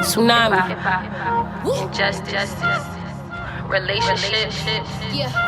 Tsunami. Injustice. Relationships,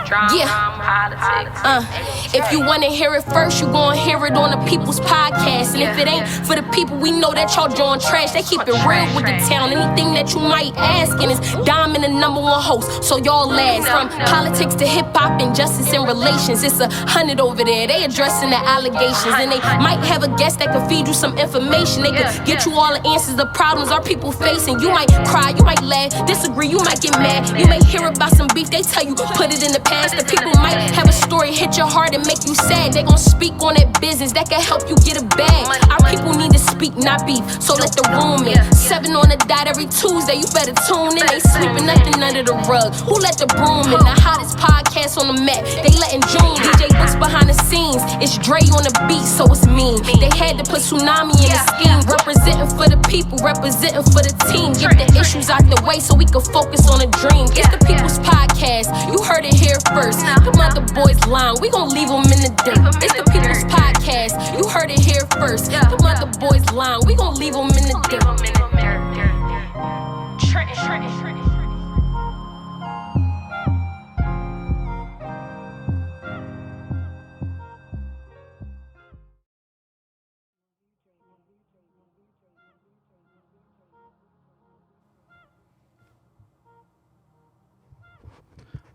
drama, politics. If you wanna hear it first, you gon' hear it on the People's Podcast. And if it ain't for the people, we know that y'all drawing trash. They keep it real with the town. Anything that you might ask, and it's Diamond, the number one host. So y'all last. From politics to hip hop, injustice and relations. It's 100 over there. They addressing the allegations, and they might have a guest that could feed you some information. They could get you all the answers, the problems our people facing. You might cry, you might laugh, disagree, you might get mad. You may hear about some beef, they tell you put it in the past. The people might have a story hit your heart and make you sad. They gon' speak on that business that can help you get a bag. Our people need to speak, not beef, so let the room in. 7 on the dot every Tuesday, you better tune in. They sleeping nothing under the rug. Who let the broom in? The hottest podcast on the map, they letting June. DJ Books behind the scenes, it's Dre on the beat, so it's mean. They had to put Tsunami in the scheme. Representing for the people, representing for the team. Get the issues out the way so we can focus on a dream. It's the People's Podcast, you heard it here first. The mother boys lying, we gon' leave them in the dirt. It's the People's Podcast, you heard it here first. The mother boys lying, we gon' leave them in the dirt.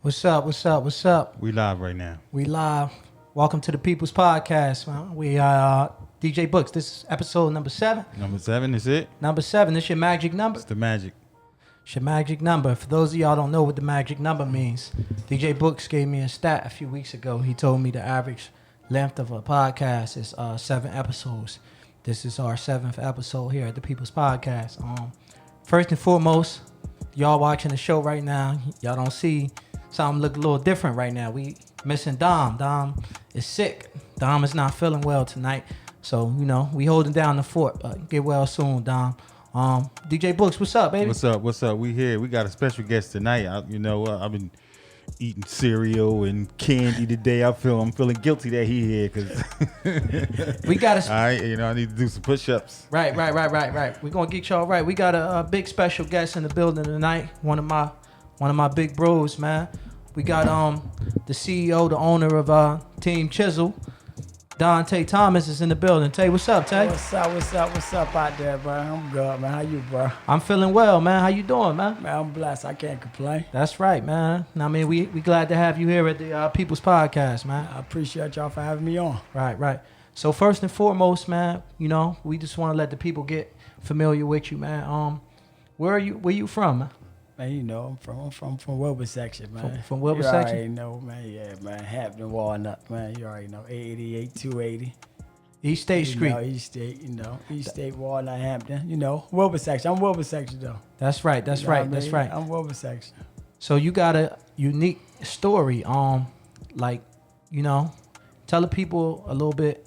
What's up? What's up? What's up? We live right now. We live. Welcome to the People's Podcast. Man. We are DJ Books. This is episode number 7. Number 7 is it? Number 7. This your magic number. It's the magic. It's your magic number. For those of y'all don't know what the magic number means, DJ Books gave me a stat a few weeks ago. He told me the average length of a podcast is 7 episodes. This is our 7th episode here at the People's Podcast. First and foremost, y'all watching the show right now, y'all don't see something look a little different right now. We missing Dom. Dom is sick. Dom is not feeling well tonight. So, we holding down the fort. Get well soon, Dom. DJ Books, what's up, baby? What's up? What's up? We here. We got a special guest tonight. I've been eating cereal and candy today. I'm feeling guilty that he here because we got all right, I need to do some push-ups. Right. We're gonna get y'all right. We got a big special guest in the building tonight. One of my big bros, man. We got the CEO, the owner of Team Chisel, Dontae Thomas is in the building. Tay, what's up, Tay? What's up out there, bro? I'm good, man. How you, bro? I'm feeling well, man. How you doing, man? Man, I'm blessed. I can't complain. That's right, man. I mean, we glad to have you here at the People's Podcast, man. I appreciate y'all for having me on. Right. So first and foremost, man, we just want to let the people get familiar with you, man. Where you from, man? Man, I'm from Wilbur section, man. From Wilbur you section? You already know, man. Yeah, man. Hampton, Walnut, man. You already know. 888, 280. East State Street. East State, East State, Walnut, Hampton. Wilbur section. I'm Wilbur section, though. That's right. That's right. I'm Wilbur section. So you got a unique story. Tell the people a little bit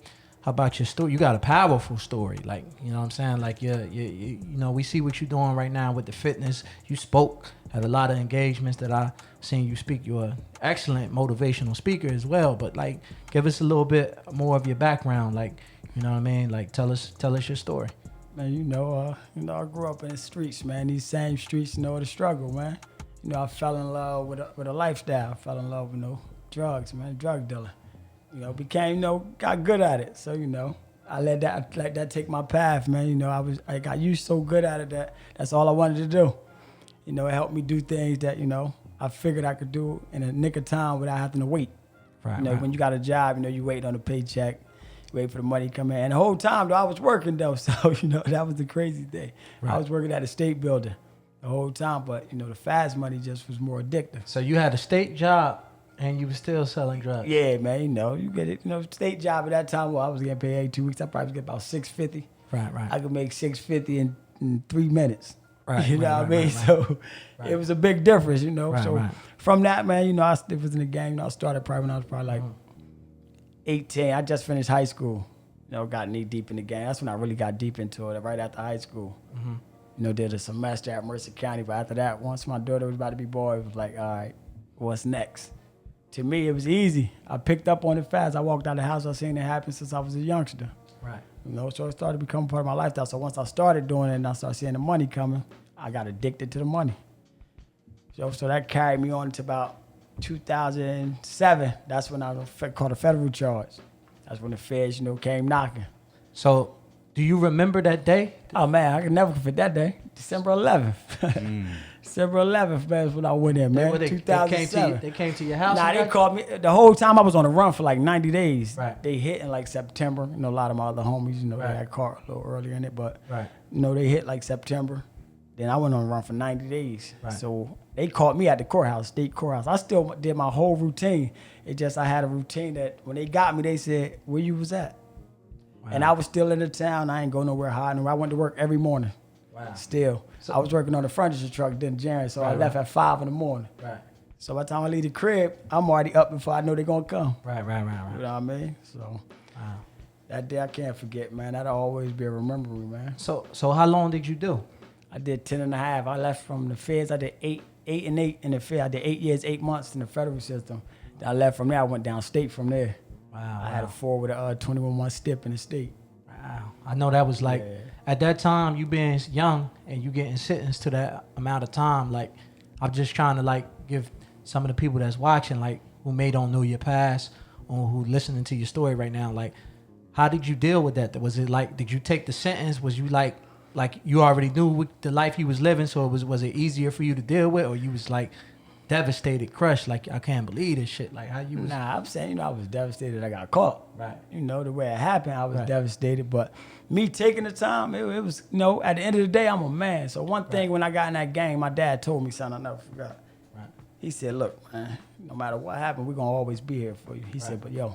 about your story. You got a powerful story, like, you know what I'm saying? Like, we see what you're doing right now with the fitness. You spoke at a lot of engagements that I seen you speak. You're an excellent motivational speaker as well, but like, give us a little bit more of your background, like, you know what I mean? Like, tell us your story. Man, I grew up in the streets, man. These same streets, the struggle, man. I fell in love with a lifestyle. I fell in love with drugs, man, drug dealer. Got good at it. So, I let that take my path, man. I got used so good at it that that's all I wanted to do. It helped me do things that, I figured I could do in a nick of time without having to wait. Right. When you got a job, you wait on a paycheck, you wait for the money to come in. And the whole time, though, I was working, though. So, that was the crazy thing. Right. I was working at a state building the whole time, but, the fast money just was more addictive. So you had a state job and you were still selling drugs? Yeah, man, you get it. State job at that time, I was getting paid every 2 weeks. I probably get about $650. Right. I could make $650 in 3 minutes. Right. You know what I mean? Right. So it was a big difference, From that, man, I was in the game. I started probably when I was probably like 18. I just finished high school. Got knee deep in the game. That's when I really got deep into it, right after high school. Mm-hmm. Did a semester at Mercer County. But after that, once my daughter was about to be born, it was like, all right, what's next? To me, it was easy. I picked up on it fast. I walked out of the house. I seen it happen since I was a youngster. Right. You know, so it started becoming part of my lifestyle. So once I started doing it and I started seeing the money coming, I got addicted to the money. So that carried me on to about 2007. That's when I was caught a federal charge. That's when the feds, came knocking. So, do you remember that day? Oh man, I can never forget that day. December 11th. December 11th, man, is when I went in, man. 2007. They came to your house? Nah, they called me. The whole time I was on the run for like 90 days. Right. They hit in like September. A lot of my other homies, Right. they had caught a little earlier in it, but, Right. They hit like September. Then I went on the run for 90 days. Right. So they caught me at the courthouse, state courthouse. I still did my whole routine. It just, I had a routine that when they got me, they said, where you was at? Wow. And I was still in the town. I ain't go nowhere hiding. I went to work every morning. Wow. Still. So, I was working on the furniture truck then January, so I Right, left right. at 5 in the morning. Right. So by the time I leave the crib, I'm already up before I know they're gonna come. Right. You know what I mean? So Wow. that day I can't forget, man. That'll always be a remembering, man. So how long did you do? I did 10 and a half. I left from the feds. I did 8 and 8 in the feds. I did 8 years, 8 months in the federal system. Then I left from there. I went downstate from there. Wow. I had a 4 with a 21-month stip in the state. Wow. I know that was like, Yeah. at that time, you being young and you getting sentenced to that amount of time, like, I'm just trying to, like, give some of the people that's watching, like, who may don't know your past or who listening to your story right now, like, how did you deal with that? Was it like, did you take the sentence? Was you like you already knew the life you was living, so was it easier for you to deal with, or you was like devastated, crushed, like, I can't believe this shit? Like, how you was? Nah, I'm saying, I was devastated I got caught. Right. The way it happened, I was Right. devastated. But me taking the time, it was, at the end of the day, I'm a man. So one thing when I got in that game, my dad told me, son, I never forgot. Right. He said, look, man, no matter what happened, we're going to always be here for you. He said, Right. but yo,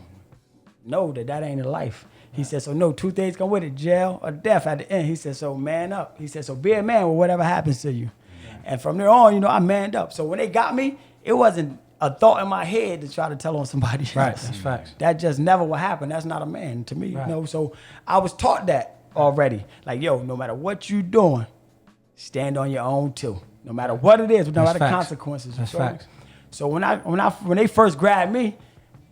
know that ain't a life. He said, so no, 2 things come with it, jail or death at the end. He said, so man up. He said, so be a man with whatever happens to you. Right. And from there on, I manned up. So when they got me, it wasn't a thought in my head to try to tell on somebody else. Right, that's facts. That just never would happen. That's not a man to me, Right. So I was taught that already. Like, yo, no matter what you doing, stand on your own too. No matter what it is, no That's matter the facts. consequences. That's you feel me? facts. So when they first grabbed me,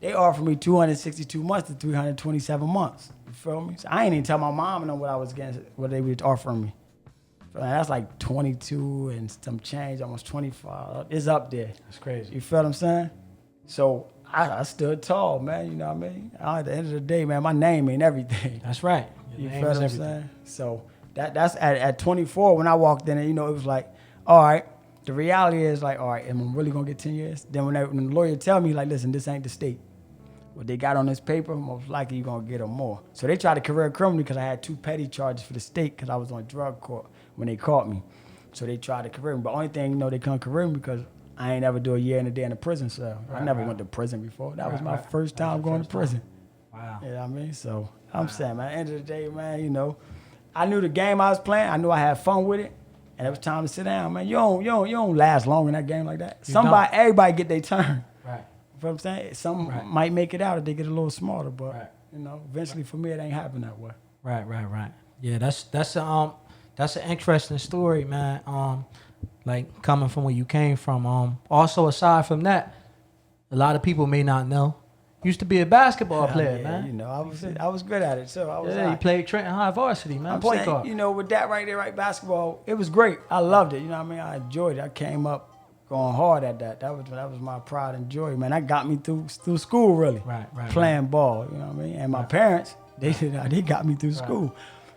they offered me 262 months to 327 months. You feel me? So I ain't even tell my mom what I was getting, what they were offering me. That's like 22 and some change, almost 25. It's up there. That's crazy. You feel what I'm saying? So I stood tall, man. You know what I mean? At the end of the day, man, my name ain't everything. That's right. Your You name feel is what I'm everything. saying? So that's at 24 when I walked in, and it was like, all right. The reality is like, all right, am I really gonna get 10 years? Then when the lawyer tell me like, listen, this ain't the state. What they got on this paper, most likely you're gonna get them more. So they tried to career criminal because I had 2 petty charges for the state because I was on drug court when they caught me. So they tried to career me. But only thing, they couldn't career me because I ain't ever do a year and a day in a prison cell. I never went to prison before. That was my first time going to prison. Wow. You know what I mean? So I'm saying, man, at the end of the day, man, I knew the game I was playing. I knew I had fun with it. And it was time to sit down, man. You don't last long in that game like that. Everybody get their turn. Right. You know what I'm saying? Some Right. might make it out if they get a little smarter, but Right. eventually for me it ain't happen that way. Right. Yeah, that's an interesting story, man. Like coming from where you came from. Also, aside from that, a lot of people may not know. Used to be a basketball player, Yeah, man. I was good at it. So I was. You played Trenton High varsity, man. I'm Point guard. saying, with that right there, basketball, it was great. I loved it. You know what I mean? I enjoyed it. I came up going hard at that. That was my pride and joy, man. That got me through school, really. Right. Playing ball, you know what I mean? And my parents, they got me through school.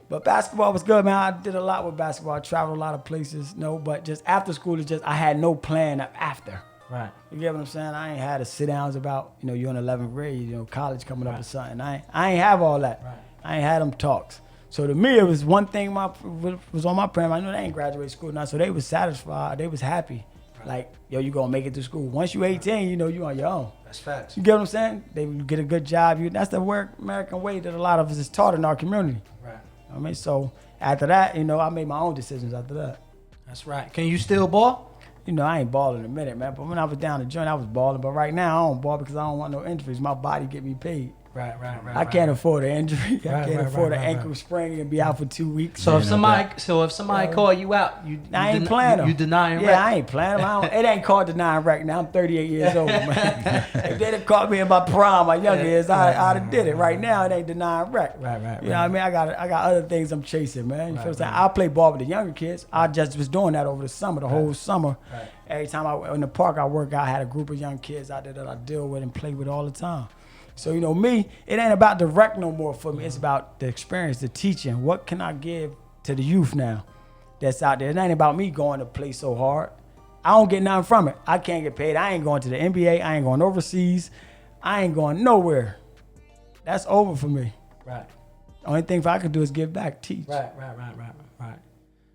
But basketball was good, man. I did a lot with basketball. I traveled a lot of places, but just after school, I had no plan after. Right. You get what I'm saying? I ain't had a sit-downs about, you're in 11th grade, college coming up or something. I ain't have all that. Right. I ain't had them talks. So to me, it was one thing was on my parents. I knew they ain't graduate school now, so they was satisfied. They was happy. Right. Like, you going to make it through school. Once you 18, you on your own. That's facts. You get what I'm saying? They get a good job. That's the American way that a lot of us is taught in our community. Right. You know what I mean? So after that, I made my own decisions after that. That's right. Can you still ball? I ain't balling in a minute, man. But when I was down the joint, I was balling. But right now, I don't ball because I don't want no injuries. My body get me paid. Right. I can't afford an injury. I can't afford an ankle sprain and be out for 2 weeks. So if somebody call you out, I ain't playing them. You denying rec? Yeah, I ain't playing them. It ain't called denying rec now. I'm 38 years old, man. If they'd have caught me in my prime, my younger years, I'd have did it. Right now, it ain't denying rec. Right. You know what I mean? I got other things I'm chasing, man. You feel what I'm saying? I play ball with the younger kids. I just was doing that over the summer, the whole summer. Right. Every time in the park I work out, I had a group of young kids out there that I deal with and play with all the time. So, you know, me, it ain't about the rec no more for me. It's about the experience, the teaching. What can I give to the youth now that's out there? It ain't about me going to play so hard. I don't get nothing from it. I can't get paid. I ain't going to the NBA. I ain't going overseas. I ain't going nowhere. That's over for me. Right. Only thing I can do is give back, teach. Right.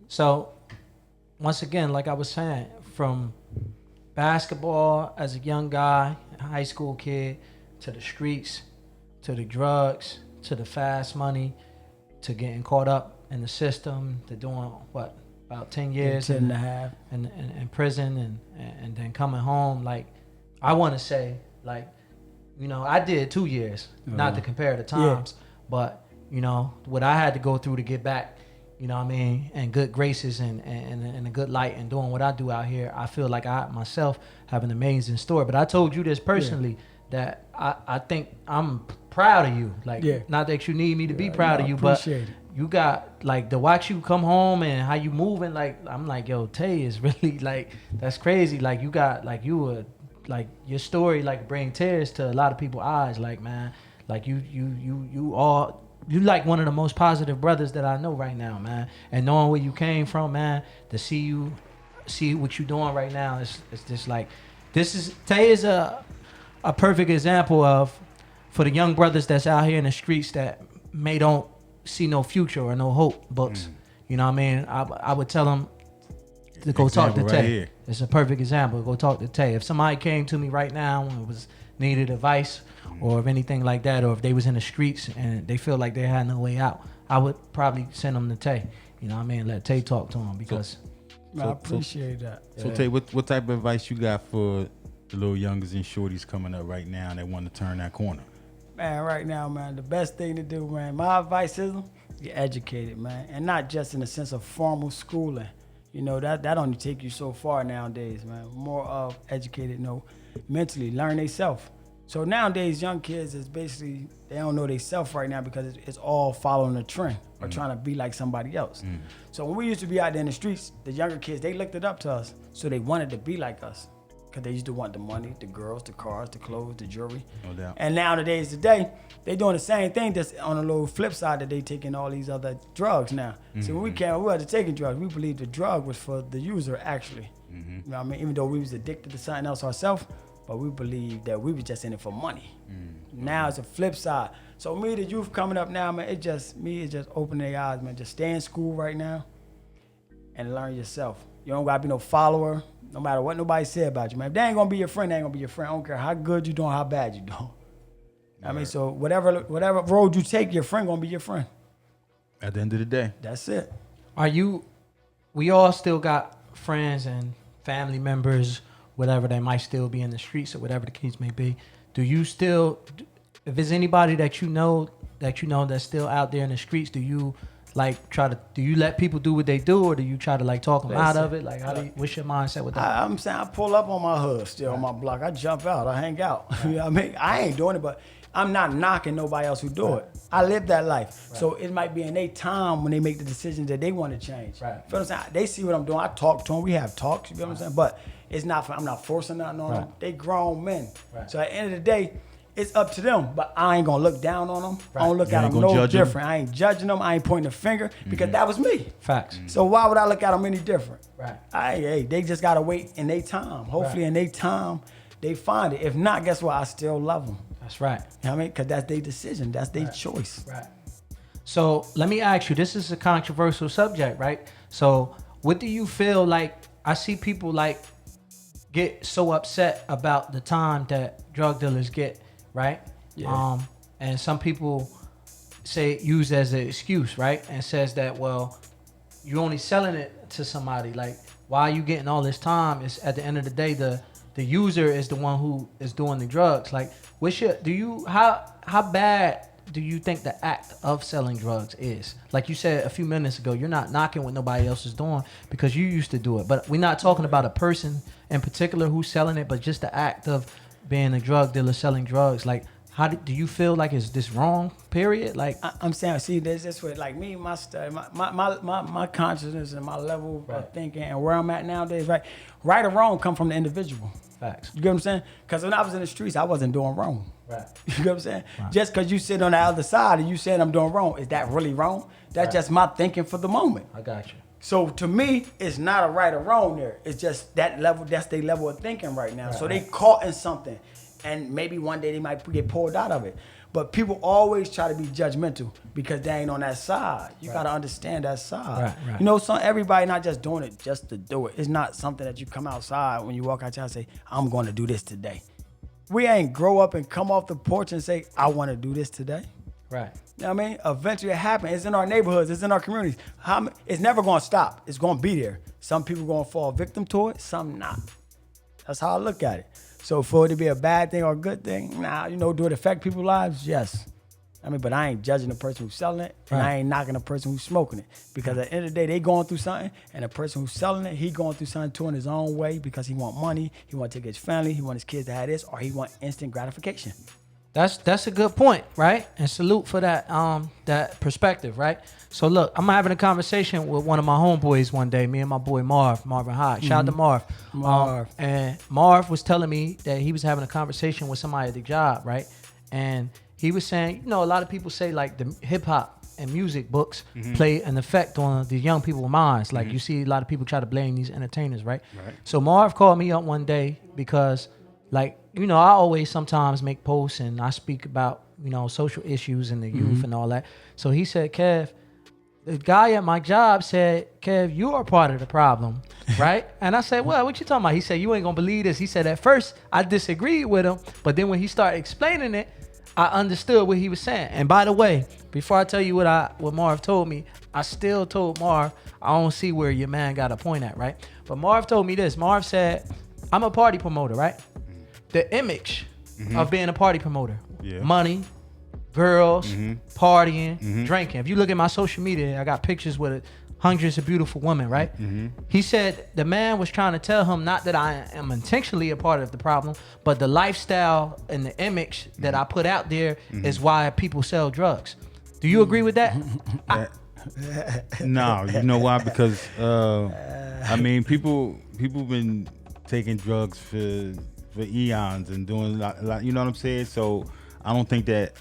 So, once again, like I was saying, from basketball as a young guy, high school kid, to the streets, to the drugs, to the fast money, to getting caught up in the system, to doing about 10 years 10 and a half in prison and then coming home. Like, I want to say, like, you know, I did 2 years, not to compare the times, but, you know, what I had to go through to get back, you know what I mean, and good graces and a good light and doing what I do out here, I feel like I myself have an amazing story. But I told you this personally, that I think I'm proud of you. Like, not that you need me to be proud of you, but you got, like, to watch you come home and how you moving, like, I'm like, yo, Tay is really, like, that's crazy. Like, you got, like, you were, like, your story, like, bring tears to a lot of people's eyes. Like, man, like, you like one of the most positive brothers that I know right now, man. And knowing where you came from, man, to see what you doing right now, it's just like, Tay is a perfect example of, for the young brothers that's out here in the streets that don't see no future or no hope books. You know what I mean? I would tell them to go talk to Tay. Right, it's a perfect example. Go talk to Tay. If somebody came to me right now and needed advice or if anything like that, or if they was in the streets and they feel like they had no way out, I would probably send them to Tay. You know what I mean? Let Tay talk to them because... I appreciate that. So Tay, what type of advice you got for the little youngers and shorties coming up right now and they want to turn that corner? Man, right now, man, the best thing to do, man, my advice is get educated, man. And not just in the sense of formal schooling. You know, that only take you so far nowadays, man. More of educated, mentally, learn they self. So nowadays, young kids is basically, they don't know they self right now because it's all following a trend or trying to be like somebody else. So when we used to be out there in the streets, the younger kids, they looked it up to us. So they wanted to be like us. Because they used to want the money, the girls, the cars, the clothes, the jewelry. No doubt. And nowadays, today, they doing the same thing, just on a little flip side that they taking all these other drugs now. So when we wasn't taking drugs, we believed the drug was for the user, actually. You know what I mean? Even though we was addicted to something else ourselves, but we believed that we was just in it for money. Now it's a flip side. So me, the youth coming up now, man, it's just opening their eyes, man. Just stay in school right now and learn yourself. You don't gotta be no follower. No matter what nobody say about you, man. If they ain't gonna be your friend, they ain't gonna be your friend. I don't care how good you doing, how bad you doing. I mean, so whatever road you take, your friend gonna be your friend. At the end of the day. That's it. We all still got friends and family members, whatever, they might still be in the streets or whatever the case may be. Do you still, if there's anybody that you know that's still out there in the streets, do you do you let people do what they do, or do you try to talk them out of it? Like, what's your mindset with that? I'm saying I pull up on my hood still on my block. I jump out. I hang out. You know what I mean? I ain't doing it, but I'm not knocking nobody else who do it. I live that life. So it might be in their time when they make the decision that they want to change. Right. Feel what I'm saying? They see what I'm doing. I talk to them. We have talks. You know what I'm saying? But it's not. I'm not forcing nothing on them. They grown men. Right. So at the end of the day, it's up to them, but I ain't gonna look down on them. Right. I don't look at them no different. I ain't judging them. I ain't pointing a finger because that was me. Facts. So why would I look at them any different? Right. They just gotta wait in their time. Hopefully in their time, they find it. If not, guess what? I still love them. That's right. You know what I mean? Because that's their decision. That's their choice. Right. So let me ask you, this is a controversial subject, right? So what do you feel like? I see people get so upset about the time that drug dealers get, right? Yeah. And some people use as an excuse, right? And says that, well, you're only selling it to somebody. Like, why are you getting all this time? It's at the end of the day, the the user is the one who is doing the drugs. Like, how bad do you think the act of selling drugs is? Like you said a few minutes ago, you're not knocking what nobody else is doing because you used to do it. But we're not talking about a person in particular who's selling it, but just the act of being a drug dealer selling drugs. Like, how do you feel like is this wrong? Period. Like I'm saying, see, there's this way. Like me, my study, my consciousness and my level of thinking and where I'm at nowadays. Right or wrong come from the individual. Facts. You get what I'm saying? Because when I was in the streets, I wasn't doing wrong. Right. You get what I'm saying? Right. Just because you sit on the other side and you saying I'm doing wrong, is that really wrong? That's just my thinking for the moment. I got you. So to me, it's not a right or wrong there. It's just that level. That's their level of thinking right now. Right. So they caught in something, and maybe one day they might get pulled out of it. But people always try to be judgmental because they ain't on that side. You gotta understand that side. Right. You know, everybody not just doing it just to do it. It's not something that you come outside when you walk outside and say, I'm going to do this today. We ain't grow up and come off the porch and say, I want to do this today. Right. You know what I mean? Eventually it happens. It's in our neighborhoods. It's in our communities. It's never going to stop. It's going to be there. Some people going to fall victim to it. Some not. That's how I look at it. So for it to be a bad thing or a good thing, do it affect people's lives? Yes. I mean, but I ain't judging the person who's selling it, and I ain't knocking the person who's smoking it. Because at the end of the day, they going through something, and the person who's selling it, he going through something too in his own way because he want money, he want to take his family, he want his kids to have this, or he want instant gratification. That's a good point, right? And salute for that that perspective, right? So look, I'm having a conversation with one of my homeboys one day, me and my boy Marvin High. Shout out to Marv. And Marv was telling me that he was having a conversation with somebody at the job, right? And he was saying, a lot of people say like the hip hop and music books play an effect on the young people's minds. Like you see a lot of people try to blame these entertainers, right? So Marv called me up one day because I always sometimes make posts and I speak about, social issues and the youth and all that. So he said, Kev, the guy at my job said, Kev, you are part of the problem, right? And I said, well, what you talking about? He said, you ain't gonna believe this. He said, at first I disagreed with him, but then when he started explaining it, I understood what he was saying. And by the way, before I tell you what Marv told me, I still told Marv, I don't see where your man got a point at, right? But Marv told me this. Marv said, I'm a party promoter, right? The image of being a party promoter, money, girls, partying, drinking. If you look at my social media, I got pictures with hundreds of beautiful women, right? He said the man was trying to tell him not that I am intentionally a part of the problem, but the lifestyle and the image that I put out there is why people sell drugs. Do you agree with that? No, you know why? Because people been taking drugs for eons and doing a lot, you know what I'm saying? So I don't think that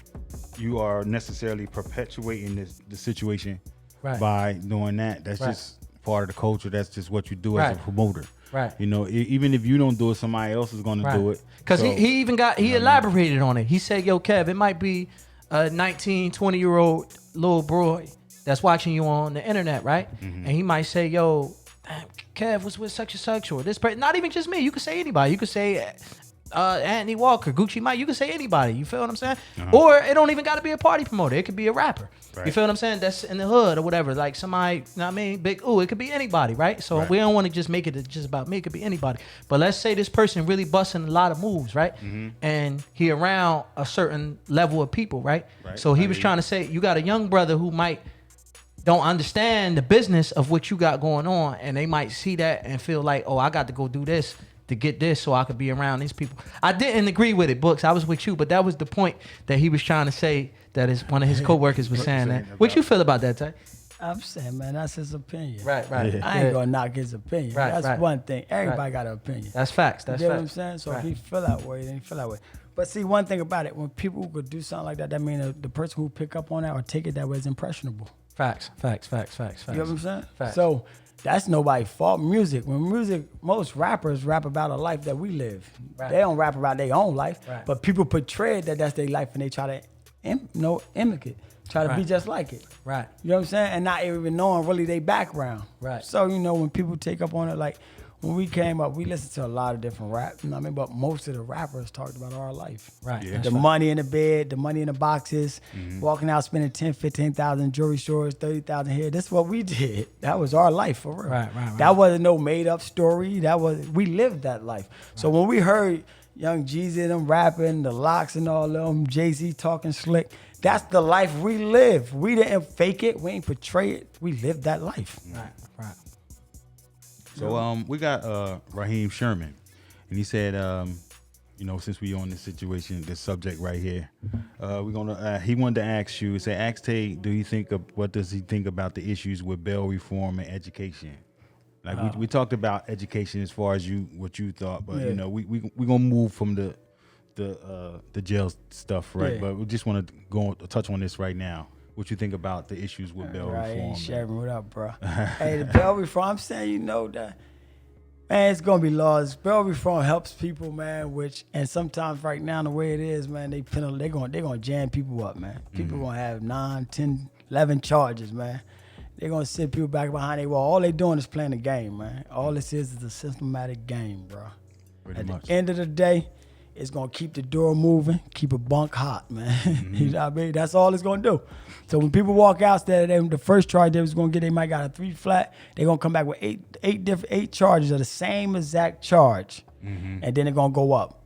you are necessarily perpetuating the situation by doing that. That's just part of the culture. That's just what you do as a promoter. Right. Even if you don't do it, somebody else is going to do it. Because he even elaborated on it. He said, yo, Kev, it might be a 19, 20-year-old little boy that's watching you on the internet, right? And he might say, yo, damn, Kev was with such and such, or this person. Not even just me. You could say anybody. You could say Anthony Walker, Gucci Mike. You could say anybody. You feel what I'm saying? Or it don't even got to be a party promoter. It could be a rapper. Right. You feel what I'm saying? That's in the hood or whatever. Like somebody, you know what I mean? Big, it could be anybody, right? So we don't want to just make it just about me. It could be anybody. But let's say this person really busting a lot of moves, right? And he around a certain level of people, right? So he was trying to say, you got a young brother who might don't understand the business of what you got going on, and they might see that and feel like, oh, I got to go do this to get this so I could be around these people. I didn't agree with it, Books. I was with you, but that was the point that he was trying to say, that one of his co-workers was saying that. What you feel about that, Ty? I'm saying, man, that's his opinion. Right. I ain't gonna knock his opinion. That's one thing. Everybody got an opinion. That's facts. You know what I'm saying? So if he feel that way, then he feel that way. But see, one thing about it, when people could do something like that, that means the person who pick up on that or take it that way is impressionable. Facts. You know what I'm saying? Facts. So that's nobody's fault. Music, most rappers rap about a life that we live. Right. They don't rap about their own life, but people portray that's their life, and they try to mimic it, try to be just like it. Right. You know what I'm saying? And not even knowing really their background. Right. So when people take up on it, like when we came up, we listened to a lot of different rap. You know what I mean? But most of the rappers talked about our life. Right. Yeah. The money in the bed, the money in the boxes, walking out spending 10, 15,000 in jewelry stores, 30,000 here. This is what we did. That was our life for real. Right. That wasn't no made up story. We lived that life. So when we heard Young Jeezy and them rapping, the Locks and all them, Jay-Z talking slick, that's the life we live. We didn't fake it. We ain't portray it. We lived that life. Right. So we got Raheem Sherman, and he said, since we on this situation, this subject right here, we're gonna. He wanted to ask you. Say, ask Tay, what does he think about the issues with bail reform and education? Like we talked about education as far as what you thought, but we gonna move from the jail stuff, right? Yeah. But we just want to go touch on this right now. What you think about the issues with bail reform? Sherman, what up, bro? Hey, the bail reform, I'm saying, that, man, it's going to be laws. Bail reform helps people, man, and sometimes right now, the way it is, man, they're going to jam people up, man. People going to have 9, 10, 11 charges, man. They're going to sit people back behind their wall. All they doing is playing the game, man. All this is a systematic game, bro. Pretty At much. the end of the day, it's going to keep the door moving, keep a bunk hot, man. You know what I mean? That's all it's going to do. So when people walk out there, the first charge they was going to get, they might got a 3 flat. They're going to come back with eight charges of the same exact charge. And then they're going to go up.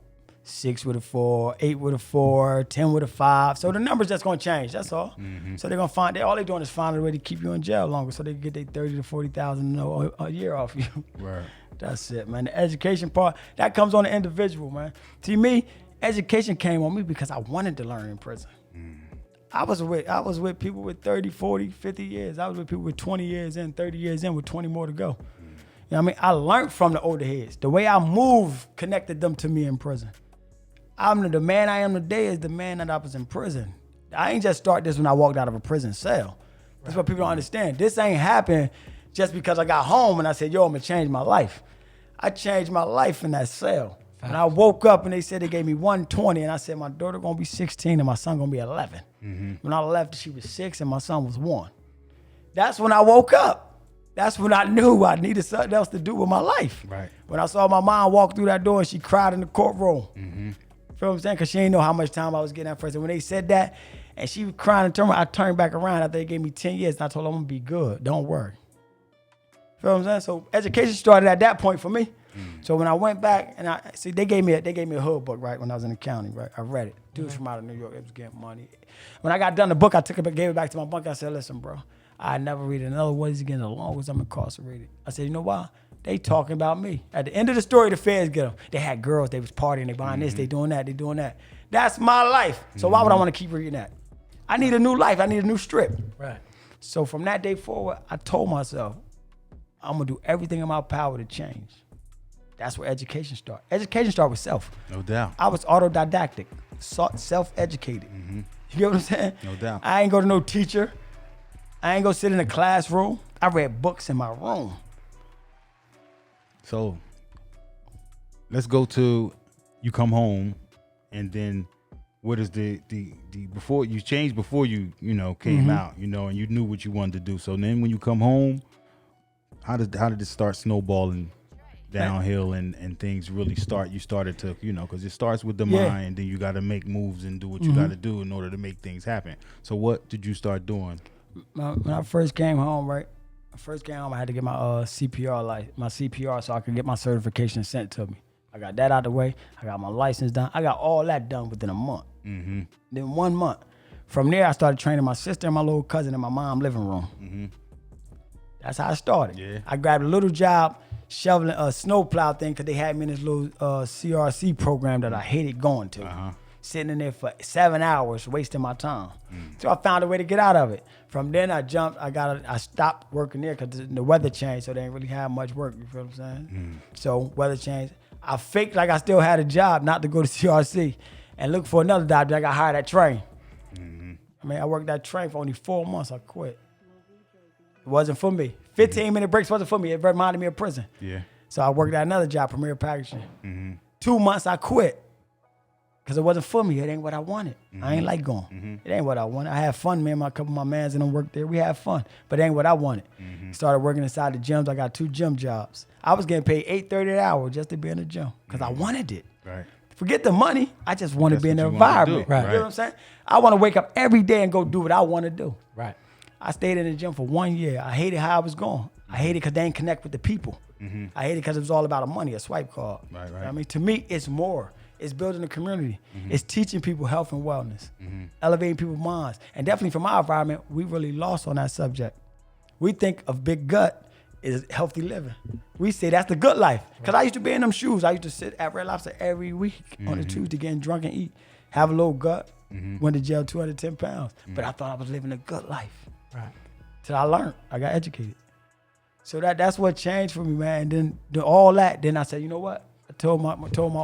6 with a 4, 8 with a 4, 10 with a 5. So the numbers just going to change. That's all. So they're going to all they're doing is finding a way to keep you in jail longer so they can get their 30 to 40,000 a year off you. Right. That's it, man. The education part, that comes on the individual, man. To me, education came on me because I wanted to learn in prison. I was with people with 30, 40, 50 years. I was with people with 20 years in, 30 years in, with 20 more to go. You know what I mean? I learned from the older heads. The way I move connected them to me in prison. The man I am today is the man that I was in prison. I ain't just start this when I walked out of a prison cell. That's what people don't understand. This ain't happened just because I got home and I said, yo, I'm gonna change my life. I changed my life in that cell. When I woke up and they said they gave me 120 and I said, my daughter gonna be 16 and my son gonna be 11. When I left, she was 6 and my son was 1. That's when I woke up. That's when I knew I needed something else to do with my life. Right. When I saw my mom walk through that door and she cried in the courtroom. Feel what I'm saying? Because she didn't know how much time I was getting at first. And when they said that, and she was crying and I turned back around after they gave me 10 years and I told her I'm gonna be good. Don't worry. Feel what I'm saying? So education started at that point for me. So when I went back and they gave me a hood book, right, when I was in the county, right? I read it. Dudes from out of New York, they was getting money. When I got done the book, I took it, gave it back to my bunk. I said, listen, bro, I never read another one again as long as I'm incarcerated. I said, you know why? They talking about me. At the end of the story, the feds get them. They had girls, they was partying, they buying this, they doing that, they doing that. That's my life. So why would I want to keep reading that? I need a new life. I need a new strip. Right. So from that day forward, I told myself, I'm gonna do everything in my power to change. That's where education starts. Education starts with self. No doubt. I was autodidactic, self-educated. You get what I'm saying? No doubt. I ain't go to no teacher. I ain't go sit in a classroom. I read books in my room. So let's go to you come home, and then what is the before you changed before you came out, and you knew what you wanted to do. So then when you come home, how did it start snowballing downhill and things really start? You started to because it starts with the mind, then you got to make moves and do what you got to do in order to make things happen. So what did you start doing? When I first came home, right? I had to get my CPR so I could get my certification sent to me. I got that out the way. I got my license done. I got all that done within a month. Then 1 month. From there, I started training my sister and my little cousin in my mom's living room. That's how I started. Yeah. I grabbed a little job shoveling a snowplow thing because they had me in this little CRC program that I hated going to. Sitting in there for 7 hours, wasting my time. So I found a way to get out of it. From then I jumped. I stopped working there because the weather changed, so they didn't really have much work. You feel what I'm saying? So weather changed. I faked like I still had a job, not to go to CRC, and look for another job. I got hired at train. I worked that train for only 4 months. I quit. It wasn't for me. 15-minute breaks wasn't for me. It reminded me of prison. Yeah. So I worked at another job, Premier Packaging. 2 months I quit. Because it wasn't for me. It ain't what I wanted. I ain't like going. It ain't what I wanted. I had fun, man. A couple of my mans and them worked there. We had fun. But it ain't what I wanted. Started working inside the gyms. I got 2 gym jobs. I was getting paid $8.30 an hour just to be in the gym because I wanted it. Right. Forget the money. I just want to be in the what you wanna environment. do. Right. You know what I'm saying? I want to wake up every day and go do what I want to do. Right. I stayed in the gym for 1 year. I hated how I was going. I hated because they didn't connect with the people. I hated because it was all about a money, a swipe card. Right, You know right. what I mean, to me, it's more. It's building a community. It's teaching people health and wellness, elevating people's minds. And definitely from our environment, we really lost on that subject. We think of big gut is healthy living. We say that's the good life. Because I used to be in them shoes. I used to sit at Red Lobster every week on the Tuesday getting drunk and eat, have a little gut, went to jail 210 pounds. But I thought I was living a good life. Right. Till I learned, I got educated. So that's what changed for me, man. And then all that, then I said, you know what? I told my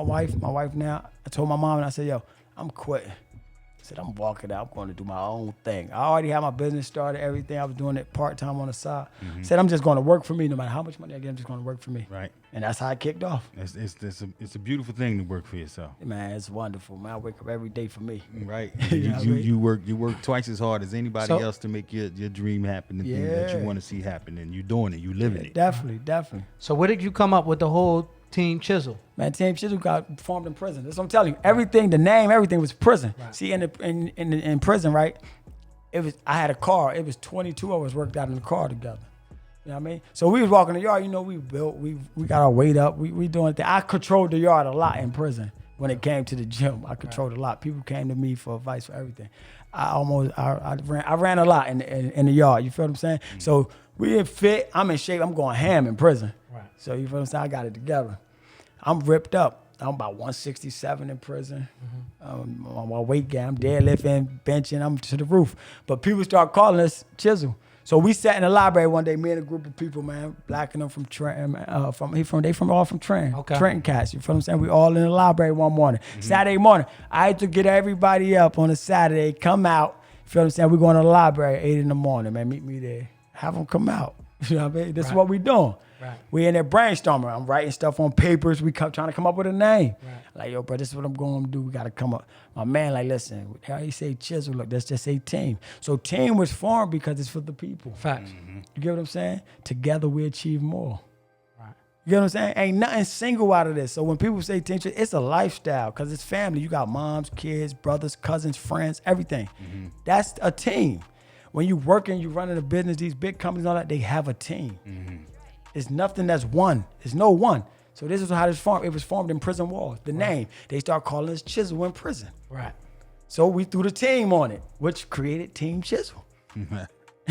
wife now, I told my mom, and I said, yo, I'm quitting. I said, I'm walking out. I'm going to do my own thing. I already had my business started, everything. I was doing it part-time on the side. Said, I'm just going to work for me. No matter how much money I get, I'm just going to work for me. Right. And that's how I kicked off. It's a beautiful thing to work for yourself. Man, it's wonderful, man. I wake up every day for me. Right. You know what I mean? you work twice as hard as anybody else to make your dream happen, the thing that you Yeah. want to see happen, and you're doing it, you living it. Definitely. So where did you come up with the whole Team Chisel? Man, Team Chisel got formed in prison. That's what I'm telling you. Everything, the name, everything was prison. Right. See, in prison, right? I had a car. It was 22 of us worked out in the car together. You know what I mean? So we was walking the yard. You know, we built. We got our weight up. We doing things. I controlled the yard a lot in prison. When it came to the gym, I controlled a lot. People came to me for advice for everything. I ran a lot in the yard. You feel what I'm saying? So we in fit. I'm in shape. I'm going ham in prison. Right. So you feel what I'm saying? I got it together. I'm ripped up. I'm about 167 in prison. On my weight gain, I'm deadlifting, benching, I'm to the roof. But people start calling us Chisel. So we sat in the library one day, me and a group of people, man, black and them from Trenton, all from Trenton. Okay. Trenton cats, you feel what I'm saying? We all in the library one morning. Saturday morning, I had to get everybody up on a Saturday, come out, you feel what I'm saying? We're going to the library at 8 in the morning, man, meet me there. Have them come out. You know what I mean? This is what we doing. Right. We in there brainstorming. I'm writing stuff on papers. We trying to come up with a name. Right. Like, yo, bro, this is what I'm going to do. We got to come up. My man, like, listen, how you say Chisel? Look, let's just say team. So team was formed because it's for the people. Facts. You get what I'm saying? Together we achieve more. Right. You get what I'm saying? Ain't nothing single out of this. So when people say team, it's a lifestyle because it's family. You got moms, kids, brothers, cousins, friends, everything. That's a team. When you working, you running a business, these big companies and all that, they have a team. It's nothing that's one. There's no one. So this is how this formed. It was formed in prison walls. The name, they start calling us Chisel in prison. Right. So we threw the team on it, which created Team Chisel. You know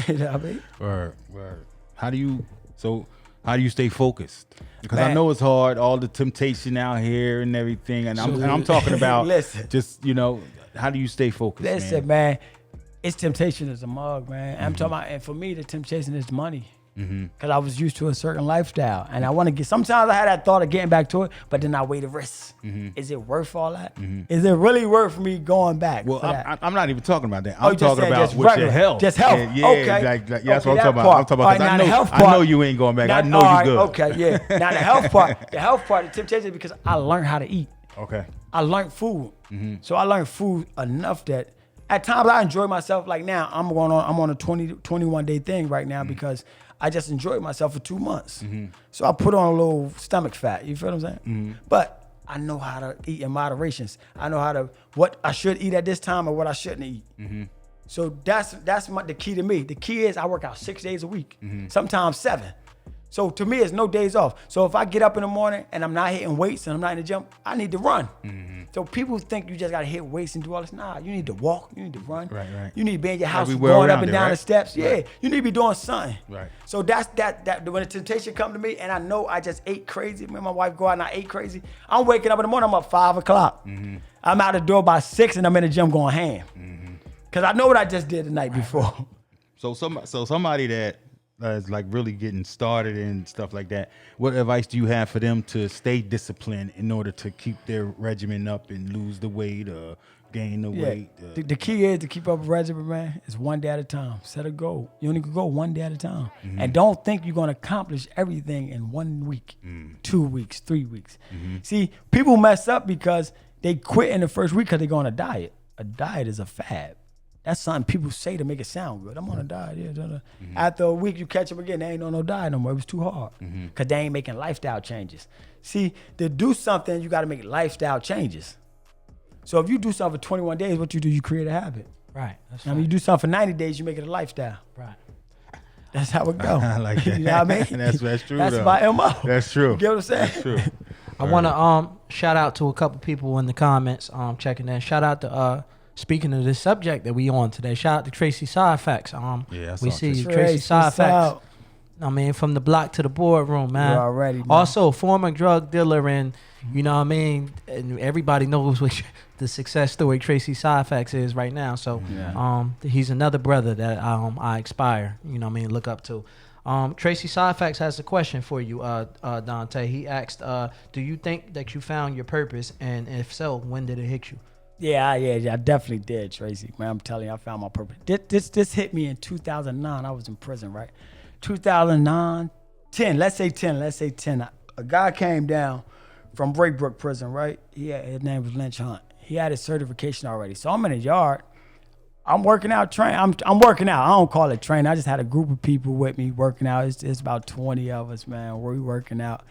what I mean? Word. How do you stay focused? Because I Man. know it's hard, all the temptation out here and everything, and I'm talking about Listen. just, how do you stay focused? Listen, man, it's temptation is a mug, man. I'm talking about, and for me, the temptation is money. Because I was used to a certain lifestyle. And I want to sometimes I had that thought of getting back to it, but then I weigh the risks. Is it worth all that? Is it really worth me going back? Well, for that? I'm not even talking about that. Oh, I'm you just talking saying about just with your regular, health. just health. Yeah, Okay. that's what I'm talking that about. part. I'm talking All about right, now the health I know part- you ain't going back. I know all you right, good. Okay, yeah. Now the health part, the temptation is because I learned how to eat. Okay. I learned food. So I learned food enough that at times I enjoy myself. Like now, I'm on a 21 day thing right now because I just enjoyed myself for 2 months. So I put on a little stomach fat. You feel what I'm saying? But I know how to eat in moderations. I know what I should eat at this time or what I shouldn't eat. So that's the key to me. The key is I work out 6 days a week, sometimes 7. So to me, it's no days off. So if I get up in the morning and I'm not hitting weights and I'm not in the gym, I need to run. So people think you just got to hit weights and do all this. Nah, you need to walk. You need to run. Right. You need to be in your house Everywhere going up around and it, down right? the steps. Yeah, Right. you need to be doing something. Right. So that's that when the temptation come to me and I know I just ate crazy. Me and my wife go out and I ate crazy. I'm waking up in the morning, I'm up 5 o'clock. I'm out the door by 6 and I'm in the gym going ham. Because I know what I just did the night before. So somebody that is like really getting started and stuff like that, what advice do you have for them to stay disciplined in order to keep their regimen up and lose the weight or gain the weight? The key is to keep up a regimen, man. It's one day at a time. Set a goal. You only can go one day at a time. And don't think you're going to accomplish everything in 1 week, 2 weeks, 3 weeks. See, people mess up because They quit in the first week because they go on a diet. A diet is a fad. That's something people say to make it sound good. I'm on a diet. Yeah, After a week, you catch them again. They ain't on no diet no more. It was too hard because they ain't making lifestyle changes. See, to do something, you got to make lifestyle changes. So if you do something for 21 days, what you do, you create a habit. Right. That's I mean, you do something for 90 days, you make it a lifestyle. right. That's how it goes. I like that. You know what I mean? That's true. That's though. my MO. That's true. You get what I'm saying? That's true. I want to shout out to a couple people in the comments checking in. Shout out to speaking of this subject that we on today. Shout out to Tracy Side Effects. Yeah, we saw see you, Tracy, Tracy Side what's Effects. up? I mean, from the block to the boardroom, man. You already, man. Also, former drug dealer, and you know what I mean. And everybody knows what the success story Tracy Side Effects is right now. So, he's another brother that I aspire. You know what I mean, look up to. Tracy Side Effects has a question for you, Dontae. He asked, do you think that you found your purpose? And if so, when did it hit you? Yeah, I definitely did, Tracy. Man, I'm telling you, I found my purpose. This hit me in 2009. I was in prison, right? 2009, 10. Let's say 10. A guy came down from Breakbrook Prison, right? His name was Lynch Hunt. He had his certification already. So I'm in the yard. I'm working out, I'm working out. I don't call it training. I just had a group of people with me working out. It's about 20 of us, man. We working out.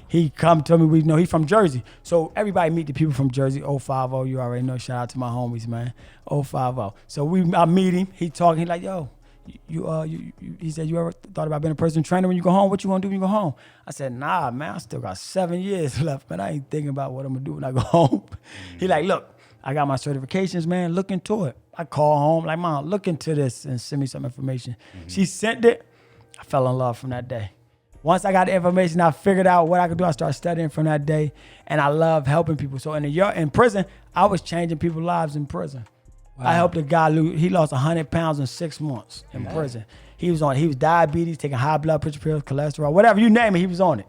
He come to me. We know he's from Jersey. So everybody meet the people from Jersey. 050, you already know. Shout out to my homies, man. 050. So I meet him. He talking. He like, yo, he said, you ever thought about being a personal trainer when you go home? What you want to do when you go home? I said, nah, man. I still got 7 years left, man. I ain't thinking about what I'm gonna do when I go home. He like, look, I got my certifications, man. Look into it. I call home, like, Mom, look into this and send me some information. She sent it. I fell in love from that day. Once I got the information, I figured out what I could do. I started studying from that day, and I love helping people. So in prison, I was changing people's lives in prison. Wow. I helped a guy he lost 100 pounds in 6 months in prison. He was diabetes, taking high blood pressure pills, cholesterol, whatever you name it, he was on it.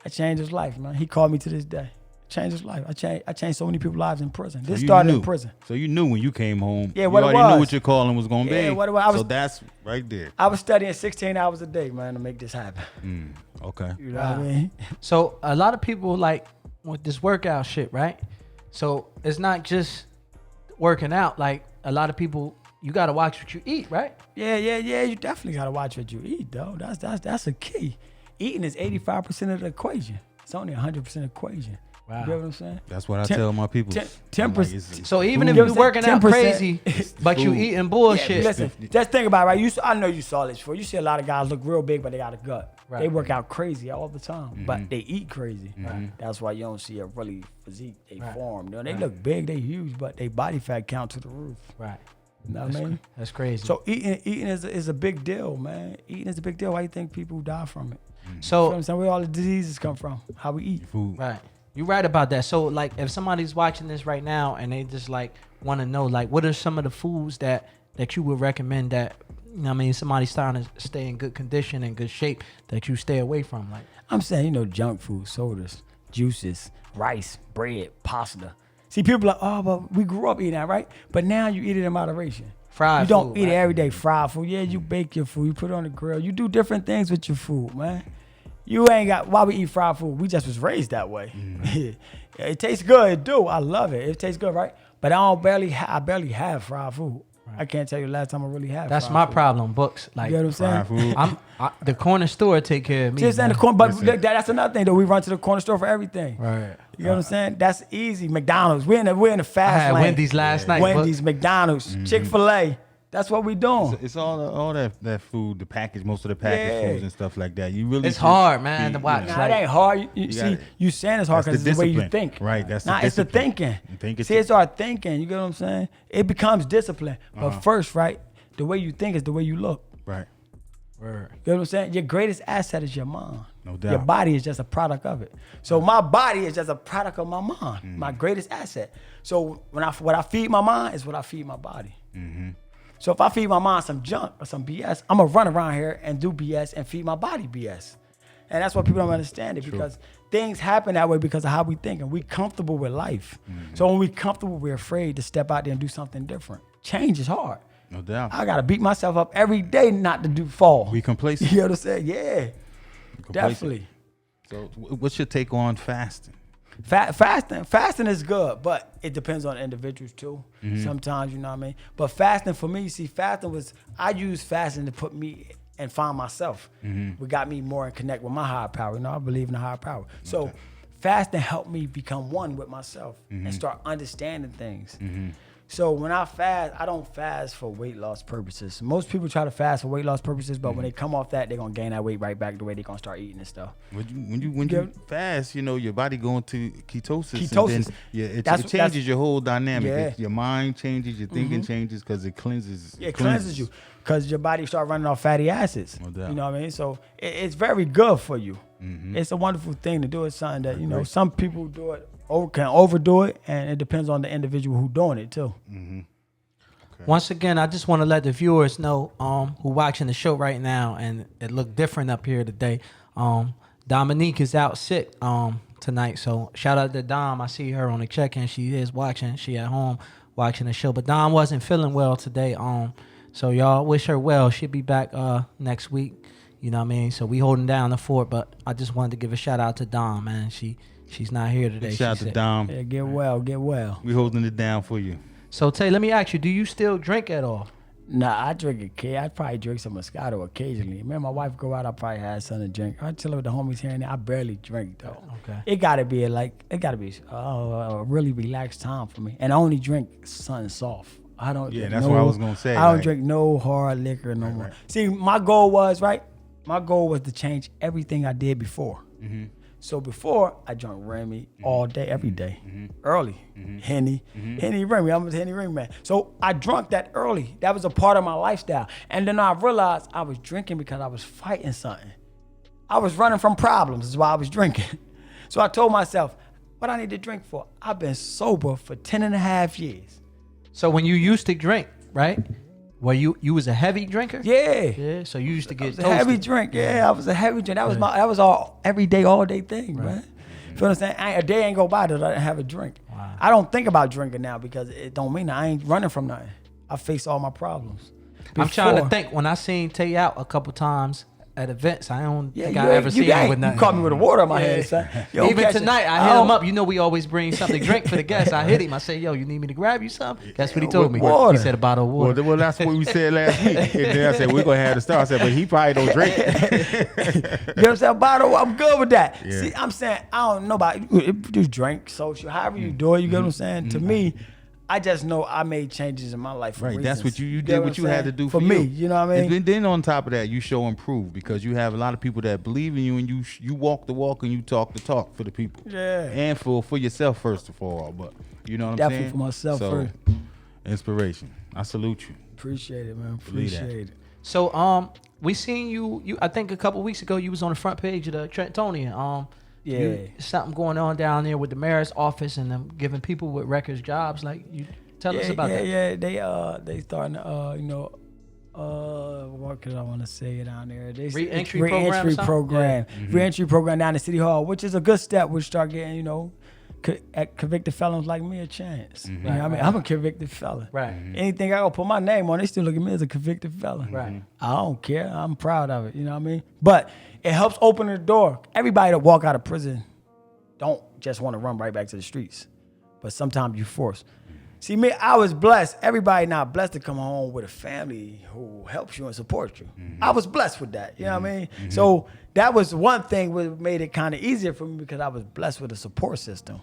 I changed his life, man. He called me to this day. Changed his life. I changed so many people's lives in prison. This started in prison. So you knew when you came home. Yeah, what you it already was. knew what your calling was going to be. Yeah, what it was. So that's right there. I was studying 16 hours a day, man, to make this happen. Okay. You know what I mean? So a lot of people like with this workout shit, right? So it's not just working out. Like a lot of people, you got to watch what you eat, right? Yeah. You definitely got to watch what you eat, though. That's a key. Eating is 85% of the equation. It's only 100% equation. Wow. You get what I'm saying? That's what I tell my people. 10%. So even if you're working out 10%, crazy, but you eating bullshit. Yeah, listen, just think about it, right? I know you saw this before. You see a lot of guys look real big, but they got a gut. Right. They work out crazy all the time, but they eat crazy. Right. That's why you don't see a really physique. They form. They look big, they huge, but their body fat count to the roof. Right. You know what I mean? That's crazy. So eating is a big deal, man. Eating is a big deal. Why you think people die from it? So you know what I'm saying? Where all the diseases come from? How we eat. Food. Right. You're right about that. So, like, if somebody's watching this right now and they just, like, want to know, like, what are some of the foods that you would recommend that, you know what I mean, somebody's trying to stay in good condition and good shape that you stay away from? Like, I'm saying, junk food, sodas, juices, rice, bread, pasta. See, people are like, oh, but we grew up eating that, right? But now you eat it in moderation. Fried food. You don't eat it every day. Fried food. Yeah, you bake your food. You put it on the grill. You do different things with your food, man. You ain't got, why we eat fried food? We just was raised that way. It tastes good, it do. I love it. It tastes good, right? But I barely have fried food. Right. I can't tell you the last time I really had That's fried my food. Problem, Books. Like, you know what I'm saying? The corner store take care of me. Just saying the corner, but that's another thing, though. We run to the corner store for everything. Right. You know what I'm saying? That's easy. McDonald's. We're in the fast lane. I had Wendy's last night. Wendy's, McDonald's, Chick-fil-A. That's what we doing. It's all that food, the package, most of the packaged foods and stuff like that. You really, it's hard, man, to watch. Nah, it ain't hard. You see, you saying it's hard because it's the way you think. Right, that's it's the thinking. See, it's our thinking. You get what I'm saying? It becomes discipline. But first, right, the way you think is the way you look. Right. Word. You know what I'm saying? Your greatest asset is your mind. No doubt. Your body is just a product of it. So my body is just a product of my mind, my greatest asset. So what I feed my mind is what I feed my body. So if I feed my mind some junk or some BS, I'm going to run around here and do BS and feed my body BS. And that's what people don't understand it because things happen that way because of how we think and we comfortable with life. So when we comfortable, we're afraid to step out there and do something different. Change is hard. No doubt. I got to beat myself up every day not to fall. We complacent. You know what I'm saying? Yeah, definitely. So what's your take on fasting? Fasting is good, but it depends on individuals too. Sometimes, you know what I mean? But fasting for me, I use fasting to put me and find myself. What got me more in connect with my higher power. You know, I believe in the higher power. So fasting helped me become one with myself and start understanding things. So when I fast, I don't fast for weight loss purposes. Most people try to fast for weight loss purposes, but when they come off that, they're gonna gain that weight right back the way they're gonna start eating and stuff. When you fast, you know, your body going to ketosis. And then, it changes your whole dynamic. Your mind changes, your thinking changes because it cleanses. It cleanses you because your body start running off fatty acids. No doubt. You know what I mean? So it's very good for you. It's a wonderful thing to do. It's something that, you know, some people do it. Can overdo it, and it depends on the individual who doing it too. Okay. Once again, I just want to let the viewers know who watching the show right now, and it looked different up here today. Dominique is out sick tonight, so shout out to Dom. I see her on the check-in. She is watching. She at home watching the show, but Dom wasn't feeling well today. So y'all wish her well. She'll be back next week. You know what I mean? So we holding down the fort, but I just wanted to give a shout out to Dom, man. She's not here today. Shout out to Dom. Yeah, get well. We holding it down for you. So Tay, let me ask you: do you still drink at all? Nah, I drink I probably drink some Moscato occasionally. Man, my wife go out, I probably have something to drink. I chill with the homies here and there. I barely drink though. Okay. It gotta be a really relaxed time for me, and I only drink something soft. I don't. Yeah, that's what I was gonna say. I don't drink no hard liquor no more. Right. See, my goal was to change everything I did before. So before, I drank Remy all day, every day, early. Henny, Remy. I'm a Henny Remy man. So I drank that early. That was a part of my lifestyle. And then I realized I was drinking because I was fighting something. I was running from problems. Is why I was drinking. So I told myself, what I need to drink for? I've been sober for 10 and a half years. So when you used to drink, right? Well, you was a heavy drinker? Yeah. So you used to get toasted. A heavy drink. Yeah, I was a heavy drink. That was all every day, all day thing, man. You feel what I'm saying? A day ain't go by that I didn't have a drink. Wow. I don't think about drinking now because it don't mean I ain't running from nothing. I face all my problems. I'm trying to think. When I seen Tay out a couple times at events, I don't think I ever seen him with nothing. You caught me with a water on my head, son. Even tonight, I hit him up. You know, we always bring something to drink for the guests. I hit him. I said, yo, you need me to grab you something? That's what he told me. Water. He said a bottle of water. Well, that's what we said last week. And then I said, we're going to have to start. I said, but he probably don't drink. You know what I'm saying? Bottle, I'm good with that. Yeah. See, I'm saying, I don't know about you drink, social, however you do it, you get what I'm saying? To me, I just know I made changes in my life for reasons. That's what you did what you had to do for me. You. You know what I mean? And then on top of that, you show and prove because you have a lot of people that believe in you and you walk the walk and you talk the talk for the people. Yeah. And for yourself first of all. But you know what I'm saying? Definitely for myself first. Inspiration. I salute you. Appreciate it, man. Appreciate it. So we seen you I think a couple weeks ago you was on the front page of the Trentonian. Something going on down there with the mayor's office and them giving people with records jobs. Like, you tell us about that. Yeah, they starting what could I want to say down there? Re-entry program. Re-entry program down at City Hall, which is a good step. We start getting, convicted felons like me a chance. You know what I mean? I'm a convicted felon. Right. Anything I go put my name on, they still look at me as a convicted felon. Right. I don't care. I'm proud of it. You know what I mean? But it helps open the door. Everybody that walk out of prison don't just want to run right back to the streets, but sometimes you force. See, me, I was blessed. Everybody not blessed to come home with a family who helps you and supports you. I was blessed with that. You know what I mean? So that was one thing that made it kind of easier for me because I was blessed with a support system.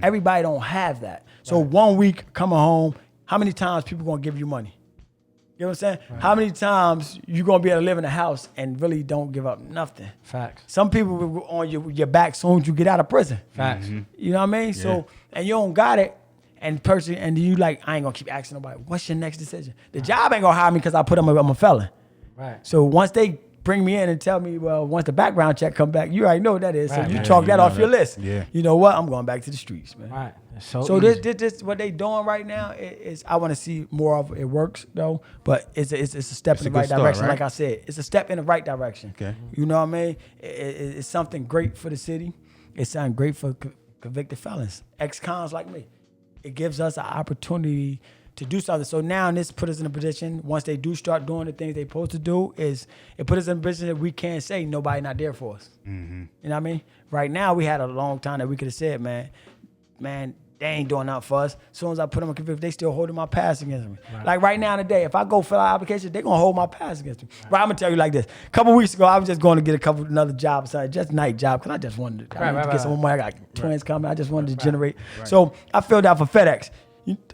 Everybody don't have that. So 1 week coming home, how many times people gonna give you money? You know what I'm saying? Right. How many times you gonna be able to live in a house and really don't give up nothing? Facts. Some people will go on your back soon as you get out of prison. Facts. You know what I mean? Yeah. So, and you don't got it, and you like, I ain't gonna keep asking nobody, what's your next decision? The job ain't gonna hire me because I put them I'm a felon. Right. So once they bring me in and tell me, well, once the background check come back, you already know what that is. Right. So you chalk that off your list. Yeah. You know what? I'm going back to the streets, man. Right. So this what they doing right now is I want to see more of it. Works though, but it's a step in the right direction. Right? Like I said, it's a step in the right direction. Okay. You know what I mean? It's something great for the city. It's something great for convicted felons, ex-cons like me. It gives us an opportunity to do something. So now this put us in a position, once they do start doing the things they're supposed to do, is it put us in a position that we can't say nobody not there for us. Mm-hmm. You know what I mean? Right now, we had a long time that we could have said, man, they ain't doing nothing for us. As soon as I put them on conviction, they still holding my past against me. Right. Like right now today, if I go fill out applications, they're going to hold my past against me. Right. But I'm going to tell you like this. A couple weeks ago, I was just going to get another job, just night job, because I just wanted to get some more money. I got twins coming. I just wanted to generate. Right. So I filled out for FedEx.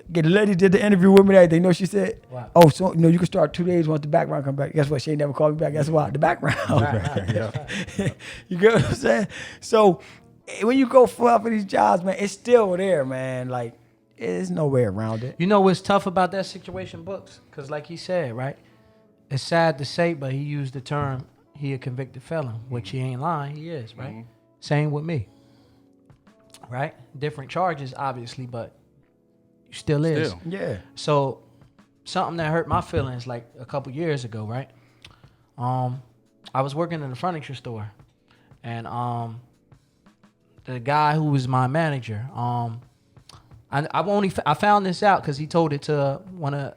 The lady did the interview with me and everything. You know what she said? Wow. Oh, so you can start 2 days once the background come back. Guess what? She ain't never called me back. Guess what? The background. You get what I'm saying? So when you go fill out for these jobs, man, it's still there, man. Like, there's no way around it. You know what's tough about that situation, Books? Because like he said, right? It's sad to say, but he used the term, he a convicted felon, which he ain't lying. He is, right? Mm-hmm. Same with me, right? Different charges, obviously, but you still is. Yeah. So something that hurt my feelings like a couple years ago, right? I was working in a furniture store, and the guy who was my manager, I found this out because he told it to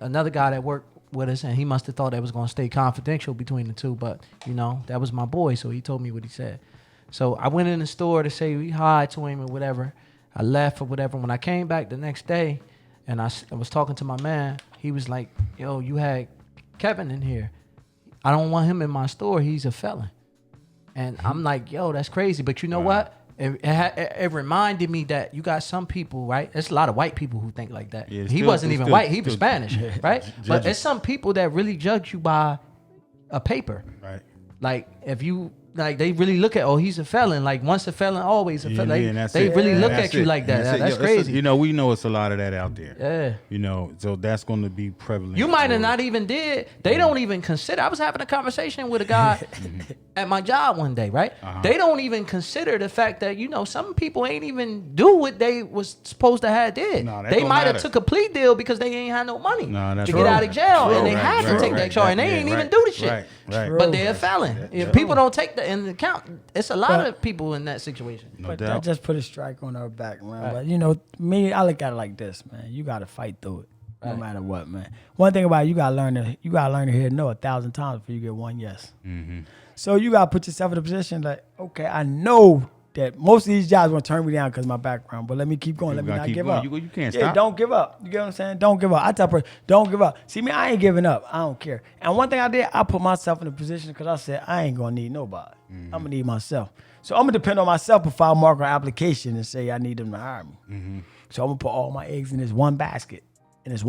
another guy that worked with us, and he must have thought that was going to stay confidential between the two. But that was my boy, so he told me what he said. So I went in the store to say hi to him or whatever. I left or whatever. When I came back the next day, and I was talking to my man, he was like, "Yo, you had Kevin in here. I don't want him in my store. He's a felon." And I'm like, "Yo, that's crazy." But you know what? It reminded me that you got some people, right? There's a lot of white people who think like that. Yeah, he wasn't even white. He was Spanish, right? But there's some people that really judge you by a paper. Right. Like, if you... Like, they really look at, he's a felon. Like, once a felon, always a felon. They really look at you like that. That's crazy. We know it's a lot of that out there. Yeah. So that's going to be prevalent. You might have not even did. They don't even consider. I was having a conversation with a guy at my job one day, right? Uh-huh. They don't even consider the fact that, some people ain't even do what they was supposed to have did. No, they might have took a plea deal because they ain't had no money to get out of jail. And they had to take that charge. And they ain't even do the shit. Right. But they're a felon. If people don't take that into account, it's a lot of people in that situation. No doubt. That just put a strike on our back, man. Right. But me, I look at it like this, man. You gotta fight through it, no matter what, man. One thing about it, you gotta learn to hear no 1,000 times before you get one yes. Mm-hmm. So you gotta put yourself in a position like, okay, I know that most of these jobs want to turn me down because of my background, but let me keep going. Let me not give up. You can't stop. Don't give up. You get what I'm saying? Don't give up. I tell people, don't give up. See me, I ain't giving up. I don't care. And one thing I did, I put myself in a position because I said I ain't gonna need nobody. Mm-hmm. I'm gonna need myself. So I'm gonna depend on myself before I mark an application and say I need them to hire me. Mm-hmm. So I'm gonna put all my eggs in this one basket. It's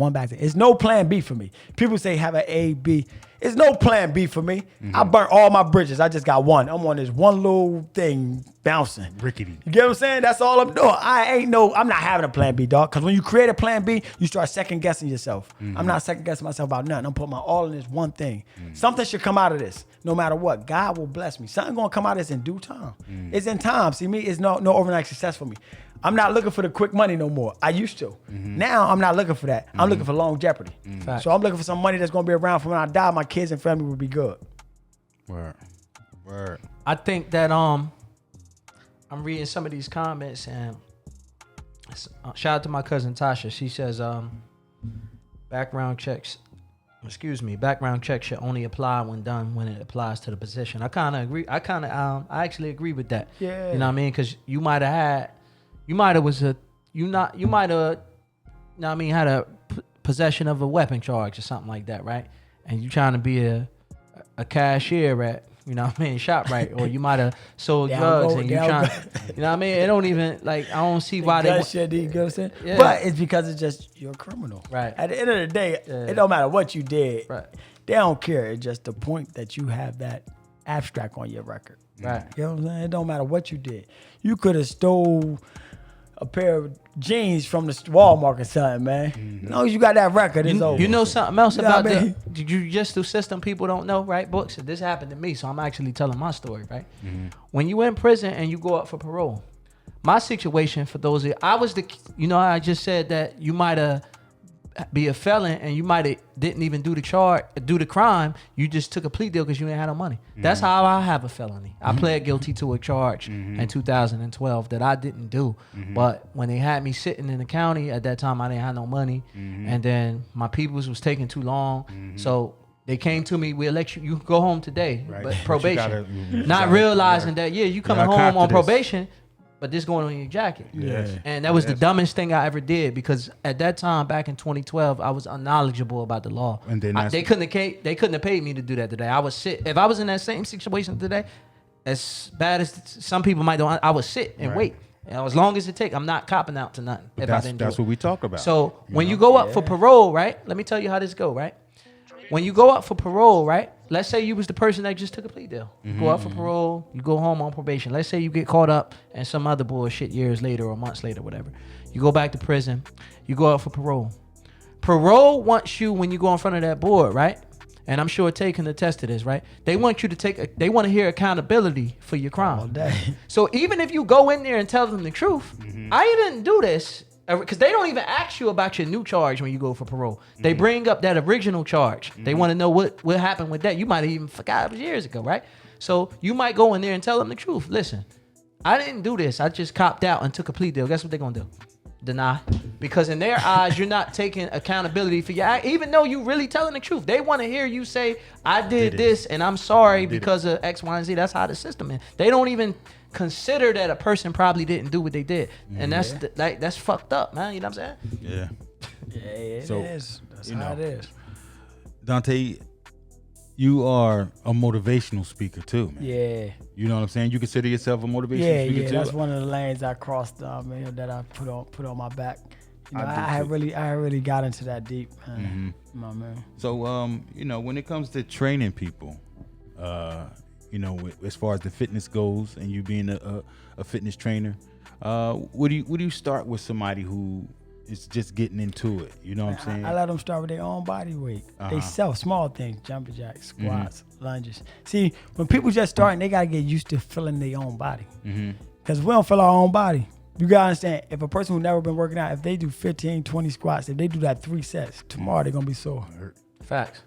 no plan B for me. People say have an A, B. It's no plan B for me. Mm-hmm. I burnt all my bridges. I just got one. I'm on this one little thing bouncing. Rickety. You get what I'm saying? That's all I'm doing. I'm not having a plan B, dog. Because when you create a plan B, you start second guessing yourself. Mm-hmm. I'm not second guessing myself about nothing. I'm putting my all in this one thing. Mm-hmm. Something should come out of this. No matter what, God will bless me. Something gonna come out of this in due time. Mm-hmm. It's in time. See me, it's no overnight success for me. I'm not looking for the quick money no more. I used to. Mm-hmm. Now I'm not looking for that. I'm looking for longevity. Mm-hmm. So I'm looking for some money that's gonna be around for when I die. My kids and family will be good. Word. I think that I'm reading some of these comments, and shout out to my cousin Tasha. She says background checks should only apply when it applies to the position. I kind of agree. I actually agree with that. Yeah. You know what I mean? Because you might have had a possession of a weapon charge or something like that, right? And you trying to be a cashier at, ShopRite, or you might have sold drugs and you trying, you know what I mean? It don't even, I don't see why they. You know what I'm saying? Yeah. But it's because it's just you're a criminal. Right. At the end of the day, it don't matter what you did. Right. They don't care. It's just the point that you have that abstract on your record. Right. You know what I'm saying? It don't matter what you did. You could have stole a pair of jeans from the Walmart or something, man. Mm-hmm. As long as you got that record, it's over. You know something else about the judicial system people don't know, right, Books? This happened to me, so I'm actually telling my story, right? Mm-hmm. When you in prison and you go up for parole, my situation, for those of you, I was I just said that you might have be a felon and you might have didn't even do the crime. You just took a plea deal because you didn't have no money. That's how I have a felony. I pled guilty to a charge in 2012 that I didn't do. But when they had me sitting in the county at that time, I didn't have no money, and then my peoples was taking too long, so. They came to me, we'll let you can go home today, but probation. Not realizing that, you coming home on probation, but this going on your jacket. Yes. And that was the dumbest thing I ever did, because at that time, back in 2012, I was unknowledgeable about the law. And then they couldn't have paid me to do that today. I would sit. If I was in that same situation today, as bad as some people might don't, I would sit and wait. And as long as it take, I'm not copping out to nothing. But that's what we talk about. So when you go up for parole, right? Let me tell you how this go, right? When you go up for parole, right? Let's say you was the person that just took a plea deal. You go up for parole, you go home on probation. Let's say you get caught up and some other bullshit years later or months later, whatever. You go back to prison, you go up for parole. Parole wants you, when you go in front of that board, right? And I'm sure Tay can attest to this, right? They want you to they want to hear accountability for your crime. All day. So even if you go in there and tell them the truth, I didn't do this. Because they don't even ask you about your new charge when you go for parole. They bring up that original charge. They want to know what happened with that. You might have even forgot it was years ago, right? So you might go in there and tell them the truth. Listen, I didn't do this. I just copped out and took a plea deal. Guess what they're going to do? Deny. Because in their eyes, you're not taking accountability for your act. Even though you really telling the truth. They want to hear you say, I did this and I'm sorry because of X, Y, and Z. That's how the system is. They don't even consider that a person probably didn't do what they did. And that's fucked up, man. You know what I'm saying? Yeah. Yeah, it is. That's how it is. Dontae, you are a motivational speaker too, man. Yeah. You know what I'm saying? You consider yourself a motivational speaker too? Yeah, that's one of the lanes I crossed man, that I put on my back. You know, I really got into that deep, man. My man. So when it comes to training people, as far as the fitness goes and you being a fitness trainer, would you start with somebody who is just getting into it? You know what I'm saying? I let them start with their own body weight. They small things, jumping jacks, squats, lunges. See, when people just starting, they got to get used to feeling their own body. Because we don't feel our own body. You got to understand, if a person who's never been working out, if they do 15, 20 squats, if they do that 3 sets, tomorrow they're going to be sore. Facts.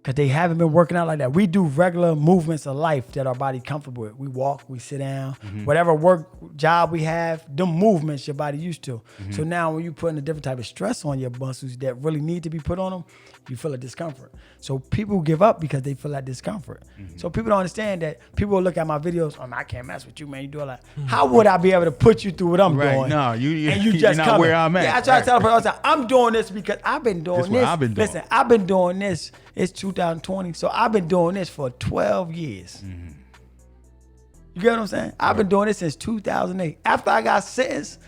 Because they haven't been working out like that. We do regular movements of life that our body comfortable with. We walk, we sit down, whatever work job we have, them movements your body used to. So now when you putting a different type of stress on your muscles that really need to be put on them, you feel a discomfort. So people give up because they feel that discomfort. So people don't understand that. People will look at my videos, I can't mess with you, man. You do all that. How would I be able to put you through what I'm doing? No, and you just you're not where I'm at. Yeah, I try to tell people all the time, I'm doing this because I've been doing this. Listen, I've been doing this. It's 2020, so I've been doing this for 12 years. You get what I'm saying? I've been doing this since 2008. After I got sentenced,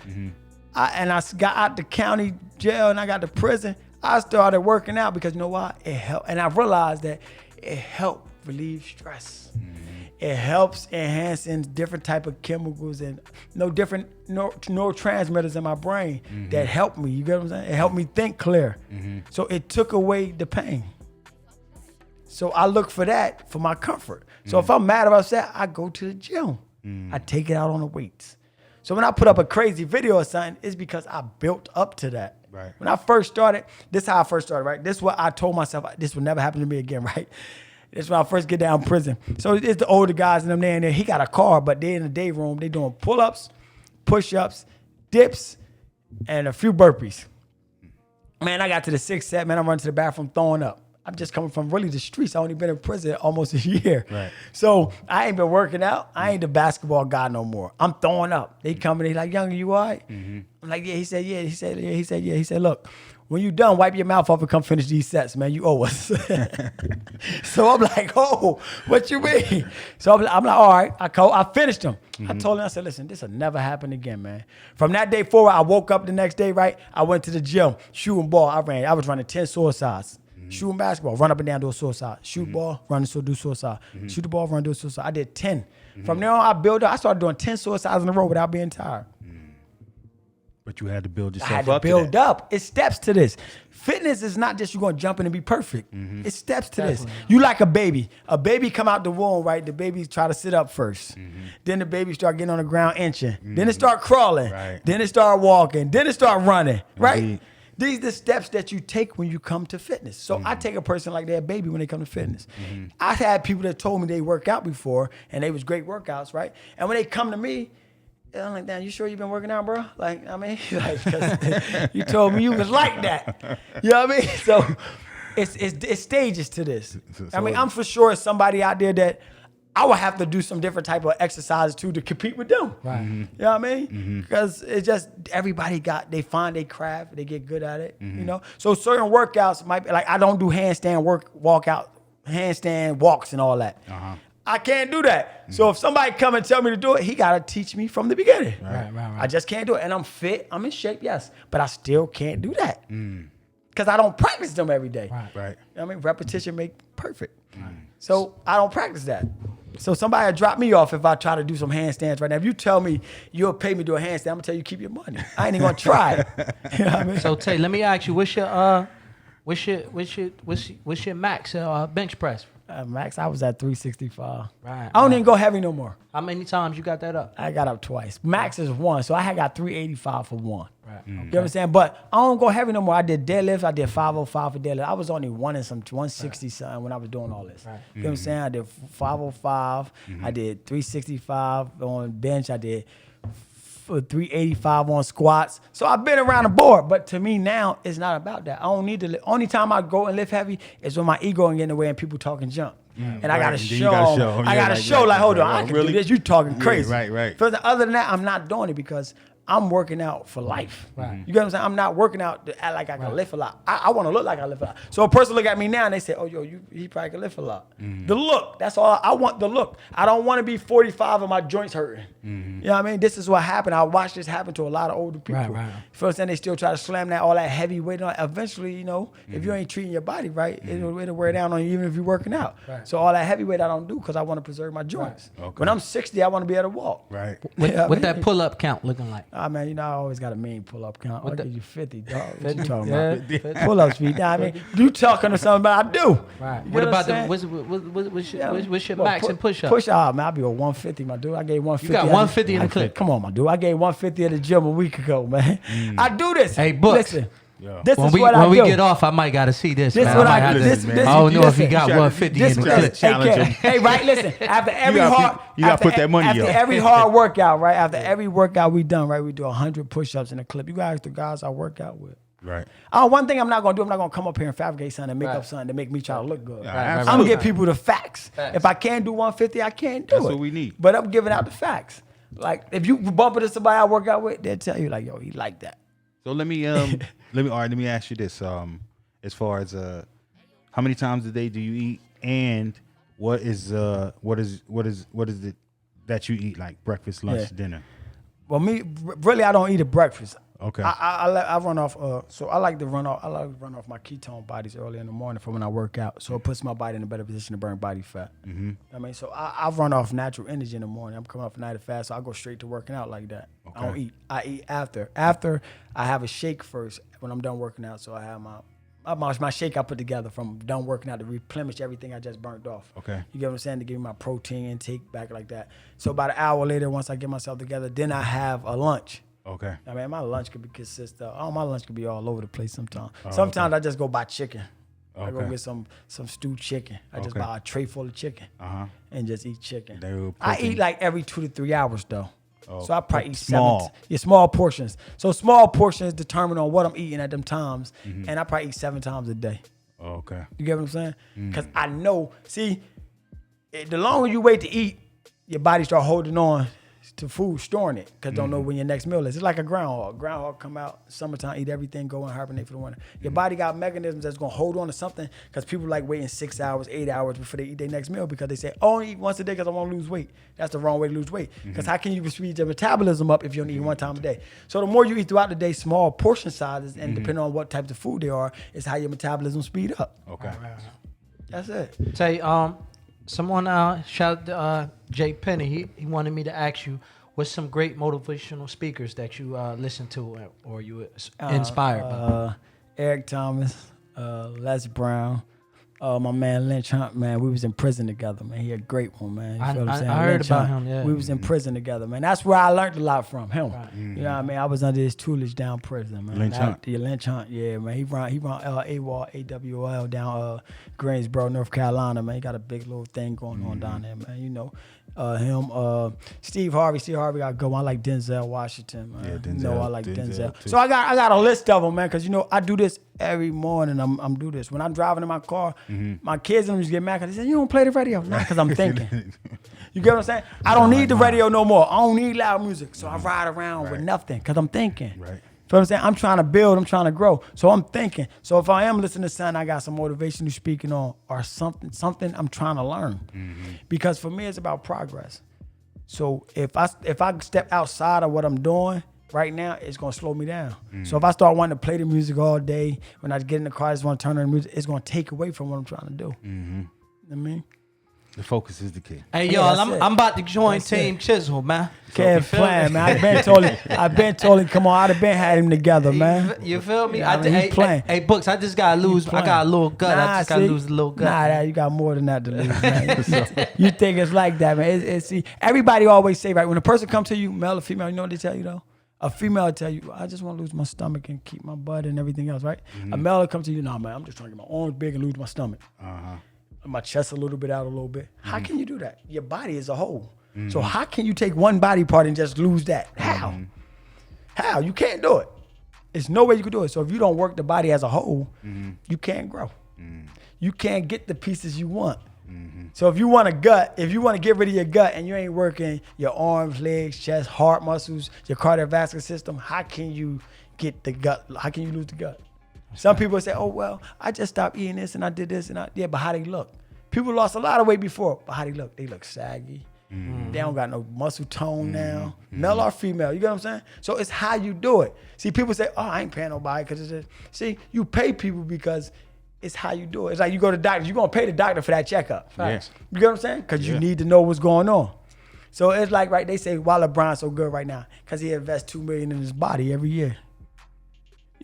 I got out the county jail and I got to prison, I started working out because you know why? It helped. And I realized that it helped relieve stress. It helps enhancing different type of chemicals and different neurotransmitters in my brain that help me. You get what I'm saying? It helped me think clear. So it took away the pain. So I look for that for my comfort. So if I'm mad or upset, I go to the gym. I take it out on the weights. So when I put up a crazy video or something, it's because I built up to that. Right. When I first started, this is how I first started, right? This is what I told myself, this will never happen to me again, right? This is when I first get down in prison. So it's the older guys in them there, and he got a car, but they in the day room, they doing pull-ups, push-ups, dips, and a few burpees. Man, I got to the 6th set, man, I'm running to the bathroom throwing up. I'm just coming from really the streets. I only been in prison almost a year. Right. So I ain't been working out. I ain't the basketball guy no more. I'm throwing up. They coming, they like, Young, you all right? I'm like, yeah. He said, yeah. He said, yeah. He said, yeah. He said, look, when you done, wipe your mouth off and come finish these sets, man. You owe us. So I'm like, oh, what you mean? So I'm like, all right. I finished them. I told him, I said, listen, this will never happen again, man. From that day forward, I woke up the next day, right? I went to the gym, shooting ball. I was running 10 suicides. Shooting basketball, run up and down, do a suicide. Shoot ball, run, do suicide. Shoot the ball, run, do a suicide. I did 10. From there on, I built up. I started doing 10 suicides in a row without being tired. But you had to build yourself up. I had to build up. It's steps to this. Fitness is not just you're going to jump in and be perfect. It's steps to this. You like a baby. A baby come out the womb, right? The baby try to sit up first. Then the baby start getting on the ground inching. Then it start crawling. Right. Then it start walking. Then it start running, right? These are the steps that you take when you come to fitness. So I take a person like that baby when they come to fitness. I've had people that told me they work out before and they was great workouts, right? And when they come to me, I'm like, damn, you sure you've been working out, bro? Like, I mean, like, 'cause you told me you was like that. You know what I mean? So it's stages to this. I mean, I'm for sure somebody out there that I would have to do some different type of exercises too to compete with them. Right. You know what I mean? Because it's just everybody they find their craft, they get good at it. You know, so certain workouts might be like I don't do handstand handstand walks and all that. I can't do that. So if somebody come and tell me to do it, he gotta teach me from the beginning. Right. I just can't do it, and I'm fit, I'm in shape, yes, but I still can't do that because I don't practice them every day. Right. You know what I mean, repetition make perfect. So I don't practice that. So somebody will drop me off if I try to do some handstands right now. If you tell me you'll pay me to do a handstand, I'm gonna tell you keep your money. I ain't even gonna try it. You know what I mean? So Tay, let me ask you, what's your max bench press? Max, I was at 365. Right. I don't even go heavy no more. How many times you got that up? I got up twice. Max is 1, so I had got 385 for 1. Right. You know what I'm saying? But I don't go heavy no more. I did deadlifts. I did 505 for deadlift. I was only 160 something when I was doing all this. Right. You know what I'm saying? I did 505. I did 365 on bench. I did 385 on squats. So I've been around the board, but to me now, it's not about that. I don't need to only time I go and lift heavy is when my ego and get in the way and people talking junk. And I gotta show. I gotta show like, hold on, I can do this. You talking crazy. Right. But other than that, I'm not doing it because I'm working out for life. Right. You get what I'm saying? I'm not working out to act like I can lift a lot. I want to look like I lift a lot. So a person look at me now and they say, oh, yo, he probably can lift a lot. The look, that's all. I want the look. I don't want to be 45 and my joints hurting. You know what I mean? This is what happened. I watched this happen to a lot of older people. Right. First thing they still try to slam all that heavy weight on. Eventually, you know, if you ain't treating your body right, it'll wear down on you even if you're working out. Right. So all that heavy weight I don't do because I want to preserve my joints. Right. Okay. When I'm 60, I want to be able to walk. Right. What that pull-up count looking like? Man, you know, I always got a mean pull-up count. I'll give you 50, dog. What you talking about? Pull-ups, feet. I mean, you talking to something, but I do. Right. What about what's your max and push-up? Push-up, man, I'll be a 150, my dude. I gave 150. You got 150 in the clip. Come on, my dude. I gave 150 at the gym a week ago, man. I do this. Hey, Books. Listen. This is what I do. When we get off, I might got to see this. This is what I do. I don't know if he got 150 in the clip. Hey, right, listen. After every you got to put that money up. After every hard workout, right? After every workout we done, right? We do 100 push-ups in the clip. You guys, the guys I work out with. Right. One thing I'm not going to do, I'm not going to come up here and fabricate something and make up something to make me try to look good. Right. I'm going to give people the facts. If I can't do 150, I can't do it. That's what we need. But I'm giving out the facts. Like, if you bump into somebody I work out with, they'll tell you, like, yo, he like that. So let me ask you this. As far as how many times a day do you eat, and what is it that you eat, like breakfast, lunch, dinner? Well, me really, I don't eat at breakfast. Okay. I run off. So I like to run off my ketone bodies early in the morning for when I work out. So it puts my body in a better position to burn body fat. I mean, so I run off natural energy in the morning. I'm coming off a night of fast, so I go straight to working out like that. Okay. I don't eat. I eat after. After I have a shake first when I'm done working out. So I have my shake I put together from done working out to replenish everything I just burnt off. Okay. You get what I'm saying? To give me my protein intake back like that. So about an hour later, once I get myself together, then I have a lunch. Okay. I mean, my lunch could my lunch could be all over the place sometimes. Sometimes I just go buy chicken. Okay. I go get some stewed chicken. I just buy a tray full of chicken and just eat chicken. I eat like every 2 to 3 hours though. Oh, so I probably eat small portions. So small portions determine on what I'm eating at them times, and I probably eat 7 times a day. Okay. You get what I'm saying? Because I know, see, the longer you wait to eat, your body start holding on to food, storing it, because don't know when your next meal is. It's like a groundhog. Groundhog come out, summertime, eat everything, go and hibernate for the winter. Your body got mechanisms that's going to hold on to something, because people like waiting 6 hours, 8 hours before they eat their next meal, because they say, oh, I eat once a day because I want to lose weight. That's the wrong way to lose weight, because how can you speed your metabolism up if you only eat one time a day? So the more you eat throughout the day, small portion sizes, and depending on what types of food they are, is how your metabolism speed up. Okay. That's it. Say, someone shout out Jay Penny. He wanted me to ask you, what's some great motivational speakers that you listen to or you inspired by? Eric Thomas, Les Brown, My man Lynch Hunt, man, we was in prison together, man. He a great one, man. You feel what I'm saying? I heard Lynch about Hunt, him, yeah. We was in prison together, man. That's where I learned a lot from him. Right. You know what I mean? I was under his tutelage down prison, man. Lynch Hunt. Yeah, Lynch Hunt, yeah, man. He run AWOL down Greensboro, North Carolina, man. He got a big little thing going on down there, man. You know. Him, Steve Harvey got go. I like Denzel Washington, man. Yeah, Denzel. You know, I like Denzel. Too. So I got a list of them, man, because you know I do this every morning. I'm do this when I'm driving in my car. My kids and them just get mad because they say you don't play the radio, not because I'm thinking. You get what I'm saying? I don't need the radio no more. I don't need loud music, so I ride around with nothing because I'm thinking. Right. You know what I'm saying? I'm trying to build, I'm trying to grow. So I'm thinking. So if I am listening to something I got some motivational speaking on or something I'm trying to learn. Because for me it's about progress. So if I step outside of what I'm doing right now, it's gonna slow me down. So if I start wanting to play the music all day, when I get in the car, I just want to turn on the music, it's gonna take away from what I'm trying to do. You know what I mean? The focus is the key. Hey, Yeah, y'all, I'm about to join Team Chisel, man. Can't playing, man. I've been told him, come on, I'd have been had him together, man. You feel me? Yeah, I mean, he playing. Hey, Books, I just gotta lose. I got a little gut. I just gotta lose a little gut. Nah, you got more than that to lose, man. You think it's like that, man. See, everybody always say, right, when a person comes to you, male or female, you know what they tell you, though? A female will tell you, I just want to lose my stomach and keep my butt and everything else, right? A male will come to you, nah, man, I'm just trying to get my arms big and lose my stomach. My chest a little bit out a little bit. How can you do that? Your body is a whole. So how can you take one body part and just lose that? How? How? You can't do it. There's no way you can do it. So if you don't work the body as a whole, you can't grow. You can't get the pieces you want. So if you want a gut, if you want to get rid of your gut and you ain't working your arms, legs, chest, heart muscles, your cardiovascular system, how can you get the gut? How can you lose the gut? Some people say, oh, well, I just stopped eating this and I did this. Yeah, but how they look? People lost a lot of weight before, but how they look? They look saggy. They don't got no muscle tone now. Male or female, you get what I'm saying? So it's how you do it. See, people say, oh, I ain't paying nobody because it's just, see, you pay people because it's how you do it. It's like you go to the doctor, you're going to pay the doctor for that checkup. Yes. You get what I'm saying? Because you need to know what's going on. So it's like, right, they say, why LeBron's so good right now? Because he invests $2 million in his body every year.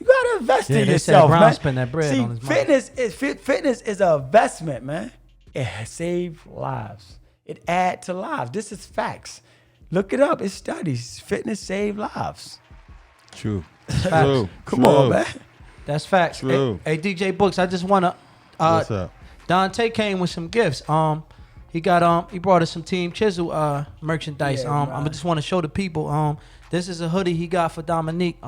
You gotta invest in yourself, man. Spend that bread See, on his fitness is an investment, man. It saves lives. It adds to lives. This is facts. Look it up. It's studies. Fitness saves lives. True. Facts. Come on, man. That's facts. True. Hey, DJ Books, I just wanna. What's up? Dontae came with some gifts. He brought us some Team Chisel merchandise. Yeah, I just want to show the people. This is a hoodie he got for Dominique.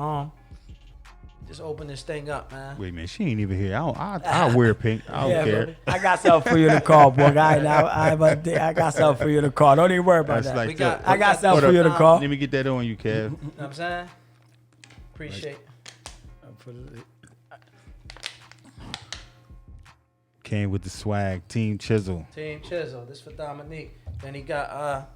Just open this thing up, man. Wait, man, she ain't even here. I'll wear pink. I don't care. Baby. I got something for you to call, boy. I got something for you to call. Don't even worry about that. Like I got something for you to call. Let me get that on you, Kev. You know what I'm saying? Appreciate Came with the swag. Team Chisel. Team Chisel. This for Dominique. Then he got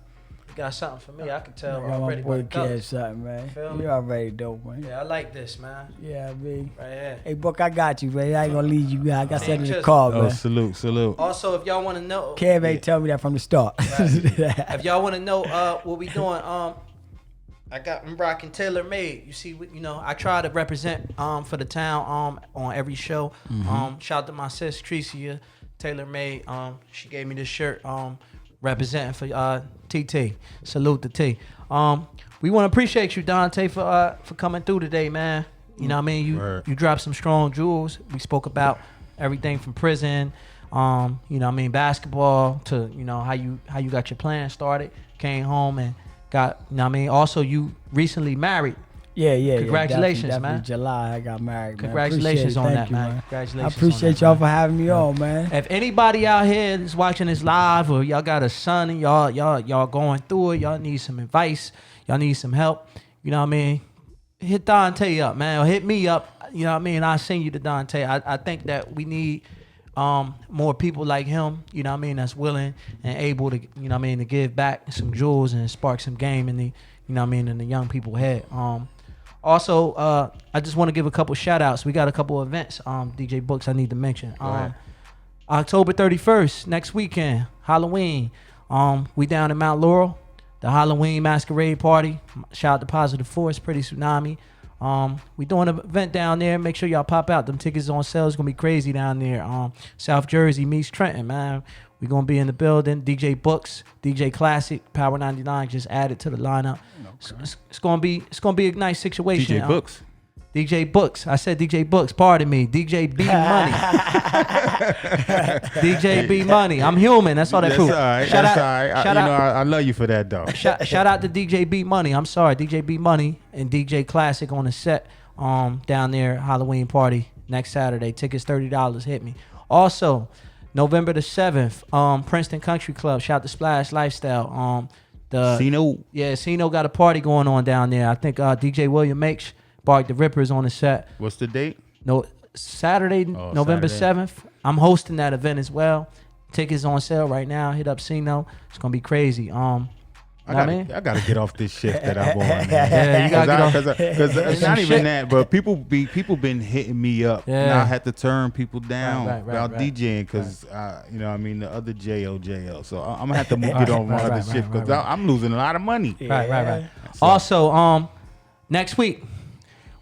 something for me. I can tell I got already my by the boy colors. Cash something, man. Feel me? You already dope, man. Yeah, I like this, man. Yeah, man. Right here. Hey, Book, I got you, man. I ain't gonna leave you. I got something to Chisel. call, Oh, man. salute. Also, if y'all want to know, Kev ain't tell me that from the start. if y'all want to know what we doing, I'm rocking Tailor Made. You see, I try to represent for the town on every show. Shout out to my sis Tricia, Tailor Made. She gave me this shirt representing for TT. Salute to T. We want to appreciate you, Dontae, for coming through today, man. You know what I mean? You dropped some strong jewels. We spoke about everything from prison, you know what I mean, basketball to, how you got your plan started, came home and got, you know what I mean? Also, you recently married. Yeah. Congratulations, definitely man. July, I got married, man. Congratulations on that, man. I Congratulations. appreciate y'all for having me on, man. If anybody out here is watching this live or y'all got a son and y'all going through it, y'all need some advice, y'all need some help, you know what I mean? Hit Dontae up, man, or hit me up, you know what I mean? I'll send you to Dontae. I think that we need more people like him, you know what I mean, that's willing and able to, you know what I mean, to give back some jewels and spark some game in the, you know what I mean, in the young people's head. Also, I just want to give a couple shout outs. We got a couple events, DJ Books, I need to mention. October 31st, next weekend, Halloween. We down in Mount Laurel, the Halloween masquerade party. Shout out to Positive Force, Pretty Tsunami. We doing an event down there. Make sure y'all pop out. Them tickets on sale. It's gonna be crazy down there. South Jersey meets Trenton, man. We gonna be in the building. DJ Books, DJ Classic, Power 99 just added to the lineup. Okay. It's gonna be a nice situation. DJ Books. DJ Books. I said DJ Books. Pardon me. DJ B Money. DJ B Money. I'm human. That's all that proves. All right. Shout That's out, all right. shout out, I love you for that, though. shout out to DJ B Money. I'm sorry. DJ B Money and DJ Classic on the set down there. Halloween party next Saturday. Tickets $30. Hit me. Also, November the 7th, Princeton Country Club. Shout to Splash Lifestyle. Cino. Yeah, Cino got a party going on down there. I think DJ William Makes, Bark the Rippers on the set. What's the date? No, Saturday, November 7th. I'm hosting that event as well. Tickets on sale right now. Hit up Cino. It's gonna be crazy. I gotta get off this shift that I'm on. Man. Yeah, you gotta get off. Because it's not even that, but people been hitting me up. Yeah. And I had to turn people down Right, about DJing because you know what I mean, the other JL. So I'm gonna have to get on my other shift because I'm losing a lot of money. Right. So. Also, next week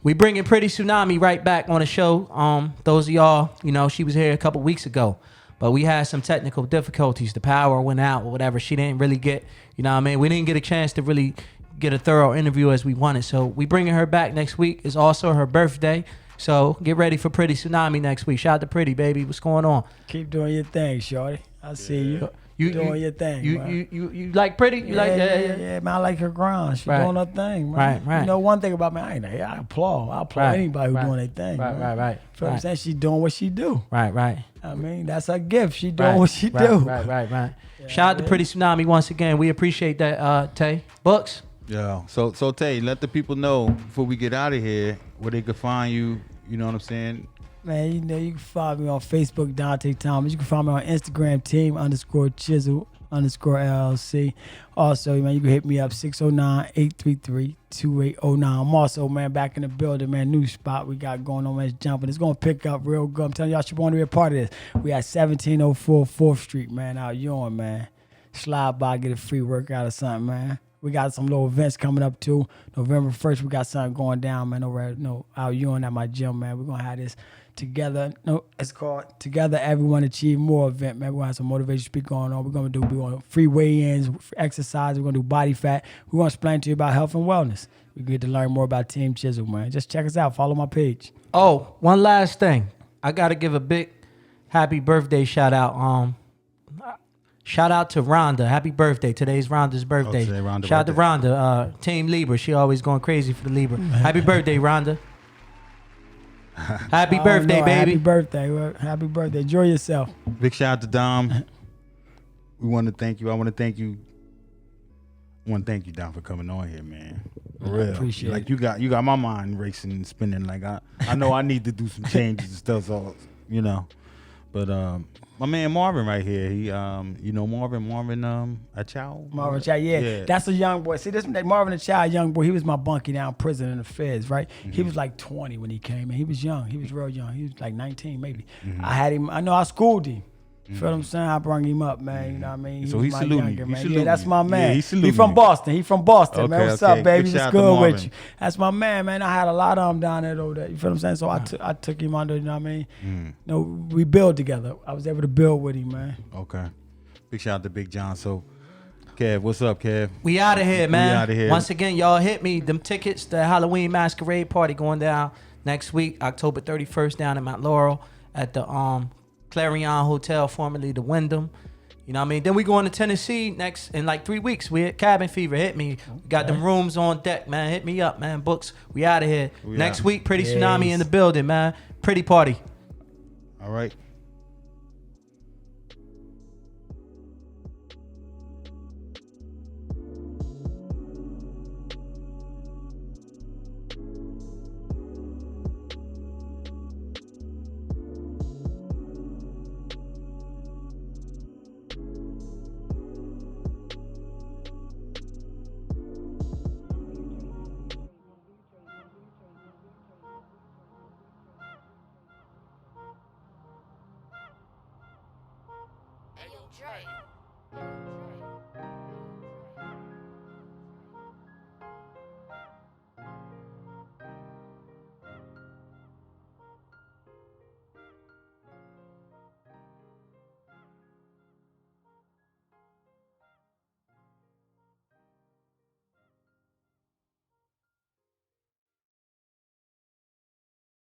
we bringing Pretty Tsunami right back on the show. Those of y'all, she was here a couple weeks ago, but we had some technical difficulties. The power went out or whatever. She didn't really get, we didn't get a chance to really get a thorough interview as we wanted. So we bringing her back next week. It's also her birthday. So get ready for Pretty Tsunami next week. Shout out to Pretty, baby. What's going on? Keep doing your thing, shorty. I see you. You doing your thing, you like Pretty? Yeah, man. I like her grind. She doing her thing, man. Right. You know, one thing about me, I applaud anybody who doing their thing. Right. Feel what I'm saying? She doing what she do. Right. I mean, that's her gift. She doing what she do. Right. Yeah, Shout out to Pretty Tsunami once again. We appreciate that, Tay. Books? Yeah. So Tay, let the people know before we get out of here where they could find you. You know what I'm saying? Man, you can find me on Facebook, Dontae Thomas. You can find me on Instagram, team_chisel_LLC. Also, man, you can hit me up, 609-833-2809. I'm also, man, back in the building, man, new spot we got going on, man, it's jumping. It's going to pick up real good. I'm telling y'all, you want to be a part of this. We at 1704 4th Street, man, out Yorn, man. Slide by, get a free workout or something, man. We got some little events coming up, too. November 1st, we got something going down, man, over at, out Yorn at my gym, man. We're going to have this together. It's called Together Everyone Achieve More event, man. We're going to have some motivation speak going on. We're going to free weigh-ins, exercise. We're going to do body fat. We're going to explain to you about health and wellness. We get to learn more about Team Chisel, man. Just check us out. Follow my page. Oh, one last thing. I got to give a big happy birthday shout out. Shout out to Rhonda. Happy birthday. Today's Rhonda's birthday. Today Rhonda shout birthday. out to Rhonda. Team Libra. She always going crazy for the Libra. Happy birthday, Rhonda. Happy birthday, baby. Happy birthday. Well, happy birthday. Enjoy yourself. Big shout out to Dom. We want to thank you. I want to thank you, Dom, for coming on here, man. For real. Appreciate it. Like you got my mind racing and spinning. Like I know I need to do some changes and stuff. So but my man Marvin right here. He Marvin Achow. Marvin Chow, yeah. That's a young boy. See, this Marvin Chow, young boy. He was my bunkie down in prison in the feds, right? Mm-hmm. He was like 20 when he came in. He was young. He was real young. He was like 19 maybe. Mm-hmm. I had him. I know I schooled him. You feel what I'm saying? I brung him up, man. You know what I mean? So he's saluting you. Yeah, that's my man. Yeah, he from Boston. He from Boston, man. What's up, baby? Good What's good with you? That's my man, man. I had a lot of them down there over there. You feel what I'm saying? So I took him under, you know what I mean? We build together. I was able to build with him, man. Okay. Big shout out to Big John. So, Kev, what's up, Kev? We out of here, man. We out of here. Once again, y'all hit me. Them tickets, the Halloween Masquerade party going down next week, October 31st down in Mount Laurel at the Clarion Hotel, formerly the Wyndham. You know what I mean? Then we going to Tennessee next in like 3 weeks. We at Cabin Fever. Hit me. We got them rooms on deck, man. Hit me up, man. Books. We out of here. Next week, Pretty Tsunami in the building, man. Pretty party. All right.